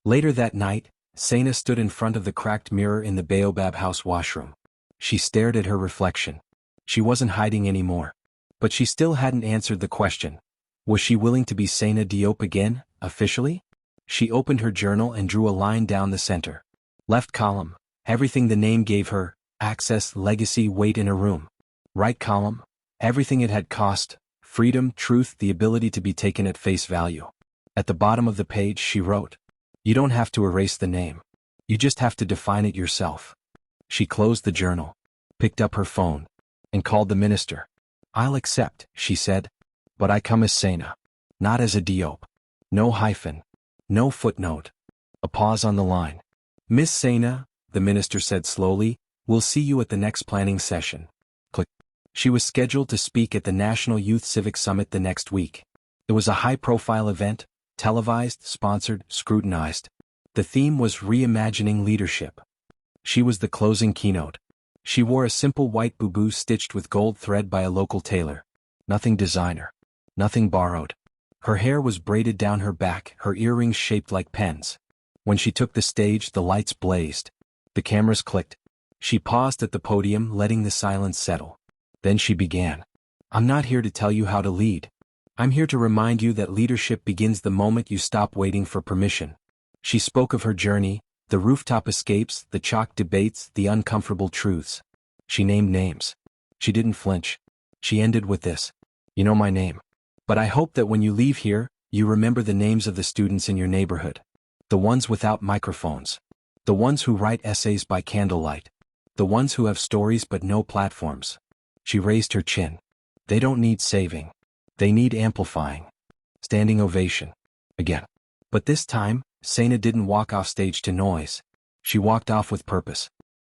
Later that night, Seyna stood in front of the cracked mirror in the Baobab House washroom. She stared at her reflection. She wasn't hiding anymore. But she still hadn't answered the question. Was she willing to be Seyna Diop again, officially? She opened her journal and drew a line down the center. Left column, everything the name gave her, access, legacy, weight in a room. Right column, everything it had cost, freedom, truth, the ability to be taken at face value. At the bottom of the page she wrote, "You don't have to erase the name. You just have to define it yourself." She closed the journal, picked up her phone, and called the minister. "I'll accept," she said. "But I come as Seyna. Not as a Diop. No hyphen. No footnote." A pause on the line. "Miss Seyna," the minister said slowly, "we'll see you at the next planning session." Click. She was scheduled to speak at the National Youth Civic Summit the next week. It was a high-profile event, televised, sponsored, scrutinized. The theme was reimagining leadership. She was the closing keynote. She wore a simple white boubou stitched with gold thread by a local tailor. Nothing designer. Nothing borrowed. Her hair was braided down her back, her earrings shaped like pens. When she took the stage, the lights blazed. The cameras clicked. She paused at the podium, letting the silence settle. Then she began. I'm not here to tell you how to lead. I'm here to remind you that leadership begins the moment you stop waiting for permission. She spoke of her journey, the rooftop escapes, the chalk debates, the uncomfortable truths. She named names. She didn't flinch. She ended with this. You know my name. But I hope that when you leave here, you remember the names of the students in your neighborhood. The ones without microphones. The ones who write essays by candlelight. The ones who have stories but no platforms. She raised her chin. They don't need saving. They need amplifying. Standing ovation. Again. But this time, Sena didn't walk off stage to noise. She walked off with purpose.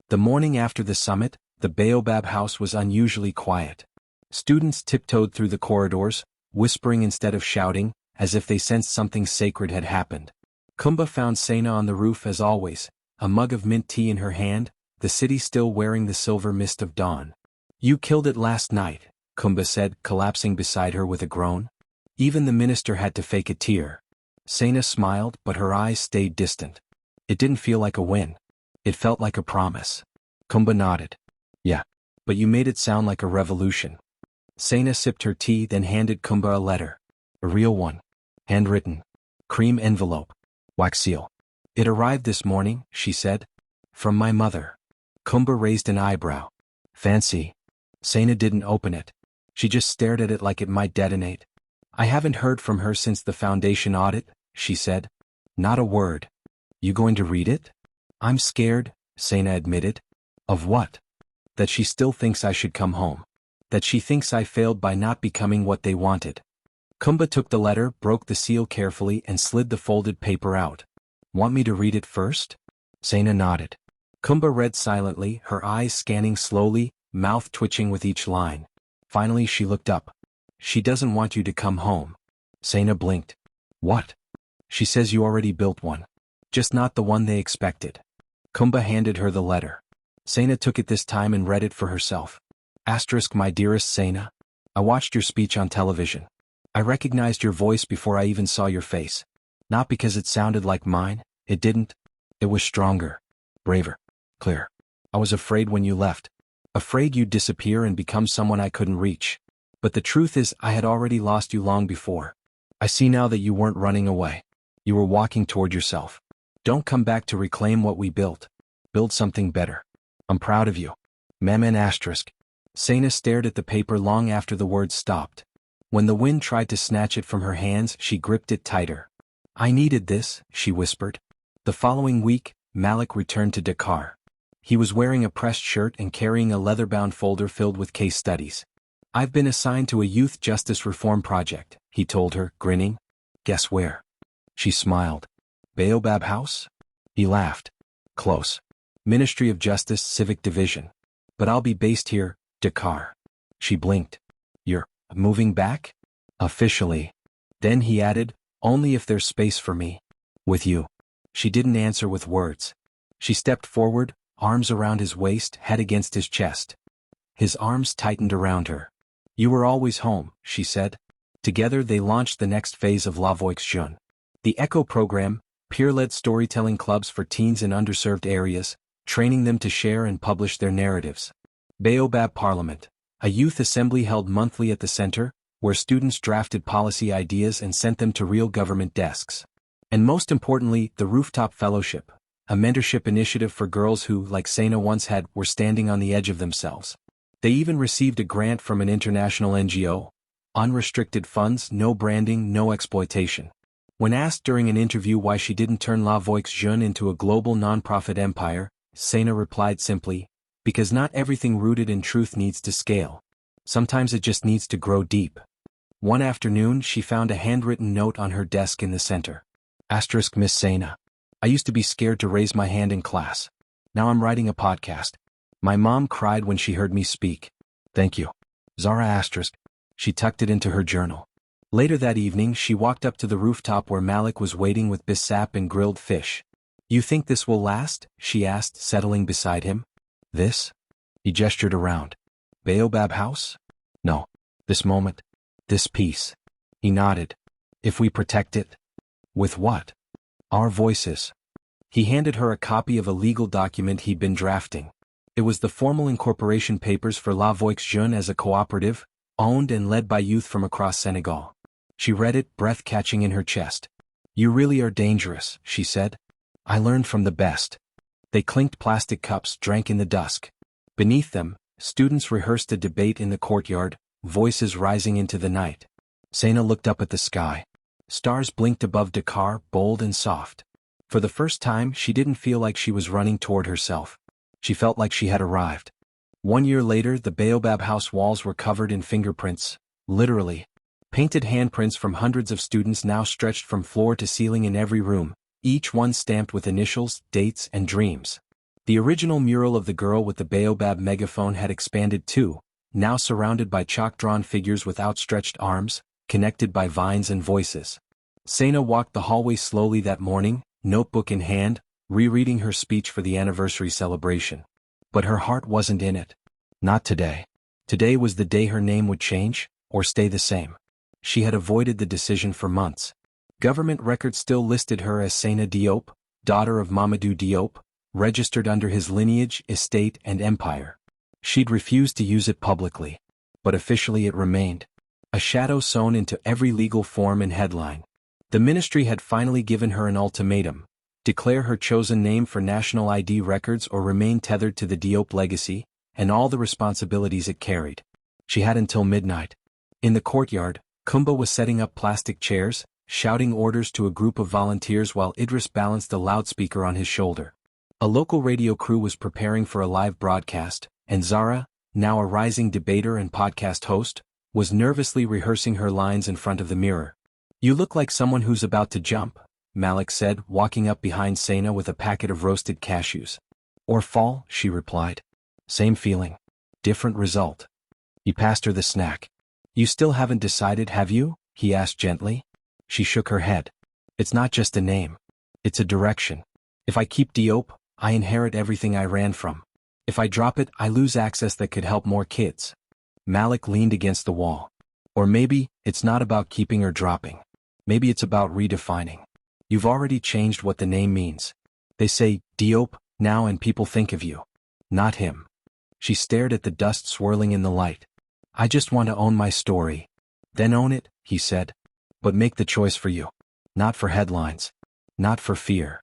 The morning after the summit, the Baobab house was unusually quiet. Students tiptoed through the corridors, whispering instead of shouting, as if they sensed something sacred had happened. Kumba found Sena on the roof as always, a mug of mint tea in her hand, the city still wearing the silver mist of dawn. You killed it last night, Kumba said, collapsing beside her with a groan. Even the minister had to fake a tear. Sena smiled, but her eyes stayed distant. It didn't feel like a win. It felt like a promise. Kumba nodded. Yeah. But you made it sound like a revolution. Sena sipped her tea, then handed Kumba a letter. A real one. Handwritten. Cream envelope. Wax seal. It arrived this morning, she said. From my mother. Kumba raised an eyebrow. Fancy. Sena didn't open it. She just stared at it like it might detonate. I haven't heard from her since the foundation audit, she said. Not a word. You going to read it? I'm scared, Sena admitted. Of what? That she still thinks I should come home. That she thinks I failed by not becoming what they wanted. Kumba took the letter, broke the seal carefully, and slid the folded paper out. Want me to read it first? Sena nodded. Kumba read silently, her eyes scanning slowly, mouth twitching with each line. Finally she looked up. She doesn't want you to come home. Sena blinked. What? She says you already built one. Just not the one they expected. Kumba handed her the letter. Sena took it this time and read it for herself. Asterisk, my dearest Sena. I watched your speech on television. I recognized your voice before I even saw your face. Not because it sounded like mine, it didn't. It was stronger. Braver. Clear. I was afraid when you left. Afraid you'd disappear and become someone I couldn't reach. But the truth is, I had already lost you long before. I see now that you weren't running away. You were walking toward yourself. Don't come back to reclaim what we built. Build something better. I'm proud of you. Maman asterisk. Sena stared at the paper long after the words stopped. When the wind tried to snatch it from her hands, she gripped it tighter. I needed this, she whispered. The following week, Malik returned to Dakar. He was wearing a pressed shirt and carrying a leather-bound folder filled with case studies. I've been assigned to a youth justice reform project, he told her, grinning. Guess where? She smiled. Baobab House? He laughed. Close. Ministry of Justice, Civic Division. But I'll be based here, Dakar. She blinked. You're moving back? Officially. Then he added, only if there's space for me. With you. She didn't answer with words. She stepped forward, arms around his waist, head against his chest. His arms tightened around her. You were always home, she said. Together they launched the next phase of La Voix Jeune. The ECHO program, peer-led storytelling clubs for teens in underserved areas, training them to share and publish their narratives. Baobab Parliament, a youth assembly held monthly at the center, where students drafted policy ideas and sent them to real government desks. And most importantly, the Rooftop Fellowship, a mentorship initiative for girls who, like Sena once had, were standing on the edge of themselves. They even received a grant from an international NGO. Unrestricted funds, no branding, no exploitation. When asked during an interview why she didn't turn La Voix Jeune into a global nonprofit empire, Sena replied simply, because not everything rooted in truth needs to scale. Sometimes it just needs to grow deep. One afternoon she found a handwritten note on her desk in the center. Asterisk, Miss Sena. I used to be scared to raise my hand in class. Now I'm writing a podcast. My mom cried when she heard me speak. Thank you. Zara asterisk. She tucked it into her journal. Later that evening she walked up to the rooftop where Malik was waiting with bisap and grilled fish. You think this will last? She asked, settling beside him. This? He gestured around. Baobab House? No. This moment. This peace. He nodded. If we protect it? With what? Our voices. He handed her a copy of a legal document he'd been drafting. It was the formal incorporation papers for La Voix Jeune as a cooperative, owned and led by youth from across Senegal. She read it, breath catching in her chest. "You really are dangerous," she said. "I learned from the best." They clinked plastic cups, drank in the dusk. Beneath them, students rehearsed a debate in the courtyard, voices rising into the night. Sena looked up at the sky. Stars blinked above Dakar, bold and soft. For the first time, she didn't feel like she was running toward herself. She felt like she had arrived. 1 year later, the Baobab house walls were covered in fingerprints, literally. Painted handprints from hundreds of students now stretched from floor to ceiling in every room, each one stamped with initials, dates, and dreams. The original mural of the girl with the Baobab megaphone had expanded too, now surrounded by chalk-drawn figures with outstretched arms, connected by vines and voices. Sena walked the hallway slowly that morning, notebook in hand, rereading her speech for the anniversary celebration. But her heart wasn't in it. Not today. Today was the day her name would change, or stay the same. She had avoided the decision for months. Government records still listed her as Sena Diop, daughter of Mamadou Diop, registered under his lineage, estate, and empire. She'd refused to use it publicly. But officially it remained. A shadow sewn into every legal form and headline. The ministry had finally given her an ultimatum: declare her chosen name for national ID records or remain tethered to the Diop legacy, and all the responsibilities it carried. She had until midnight. In the courtyard, Kumba was setting up plastic chairs, shouting orders to a group of volunteers while Idris balanced a loudspeaker on his shoulder. A local radio crew was preparing for a live broadcast, and Zara, now a rising debater and podcast host, was nervously rehearsing her lines in front of the mirror. "You look like someone who's about to jump," Malik said, walking up behind Sena with a packet of roasted cashews. "Or fall," she replied. "Same feeling. Different result." He passed her the snack. "You still haven't decided, have you?" he asked gently. She shook her head. "It's not just a name. It's a direction. If I keep Diop, I inherit everything I ran from. If I drop it, I lose access that could help more kids." Malik leaned against the wall. "Or maybe, it's not about keeping or dropping. Maybe it's about redefining. You've already changed what the name means. They say, Diop, now, and people think of you. Not him." She stared at the dust swirling in the light. "I just want to own my story." "Then own it," he said. "But make the choice for you. Not for headlines. Not for fear."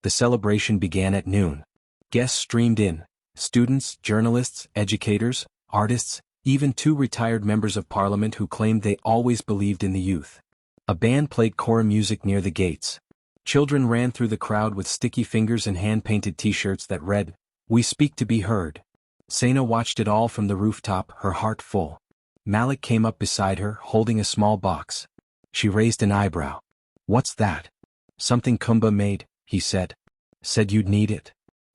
The celebration began at noon. Guests streamed in. Students, journalists, educators, artists, even 2 retired members of parliament who claimed they always believed in the youth. A band played choir music near the gates. Children ran through the crowd with sticky fingers and hand-painted t-shirts that read, "We speak to be heard." Sena watched it all from the rooftop, her heart full. Malik came up beside her, holding a small box. She raised an eyebrow. "What's that?" "Something Kumba made," he said. "Said you'd need it."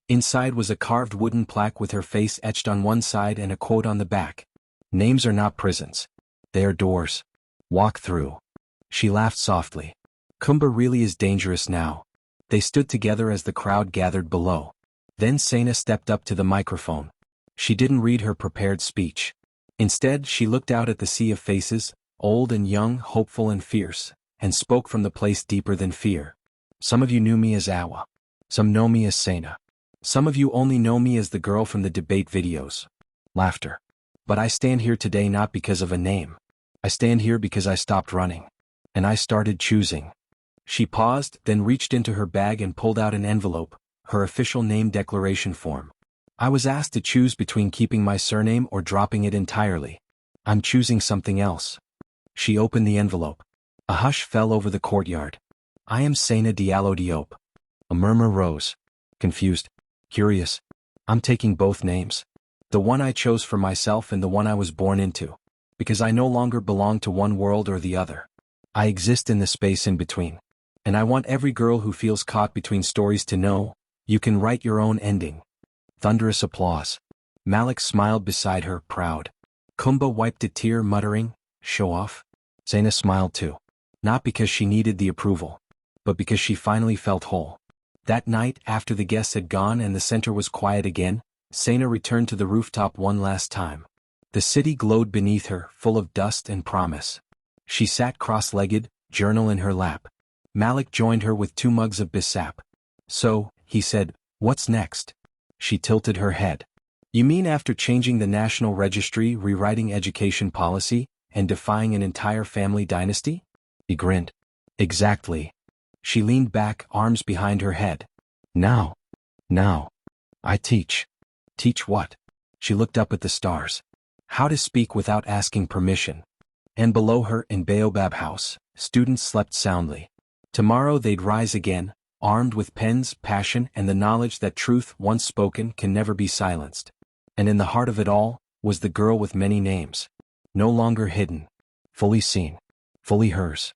Inside was a carved wooden plaque with her face etched on one side and a quote on the back. "Names are not prisons. They are doors. Walk through." She laughed softly. "Kumba really is dangerous now." They stood together as the crowd gathered below. Then Sena stepped up to the microphone. She didn't read her prepared speech. Instead, she looked out at the sea of faces, old and young, hopeful and fierce, and spoke from the place deeper than fear. "Some of you knew me as Awa. Some know me as Sena. Some of you only know me as the girl from the debate videos." Laughter. "But I stand here today not because of a name. I stand here because I stopped running. And I started choosing." She paused, then reached into her bag and pulled out an envelope, her official name declaration form. "I was asked to choose between keeping my surname or dropping it entirely. I'm choosing something else." She opened the envelope. A hush fell over the courtyard. "I am Sena Diallo Diop." A murmur rose. Confused. Curious. "I'm taking both names. The one I chose for myself and the one I was born into. Because I no longer belong to one world or the other. I exist in the space in between. And I want every girl who feels caught between stories to know, you can write your own ending." Thunderous applause. Malik smiled beside her, proud. Kumba wiped a tear, muttering, "Show off." Sena smiled too. Not because she needed the approval, but because she finally felt whole. That night, after the guests had gone and the center was quiet again, Sena returned to the rooftop one last time. The city glowed beneath her, full of dust and promise. She sat cross-legged, journal in her lap. Malik joined her with 2 mugs of bissap. "So, he said, "What's next?" She tilted her head. "You mean after changing the national registry, rewriting education policy, and defying an entire family dynasty?" He grinned. "Exactly." She leaned back, arms behind her head. Now, I teach." "Teach what?" She looked up at the stars. "How to speak without asking permission." And below her, in Baobab House, students slept soundly. Tomorrow they'd rise again, armed with pens, passion, and the knowledge that truth once spoken can never be silenced. And in the heart of it all, was the girl with many names. No longer hidden. Fully seen. Fully hers.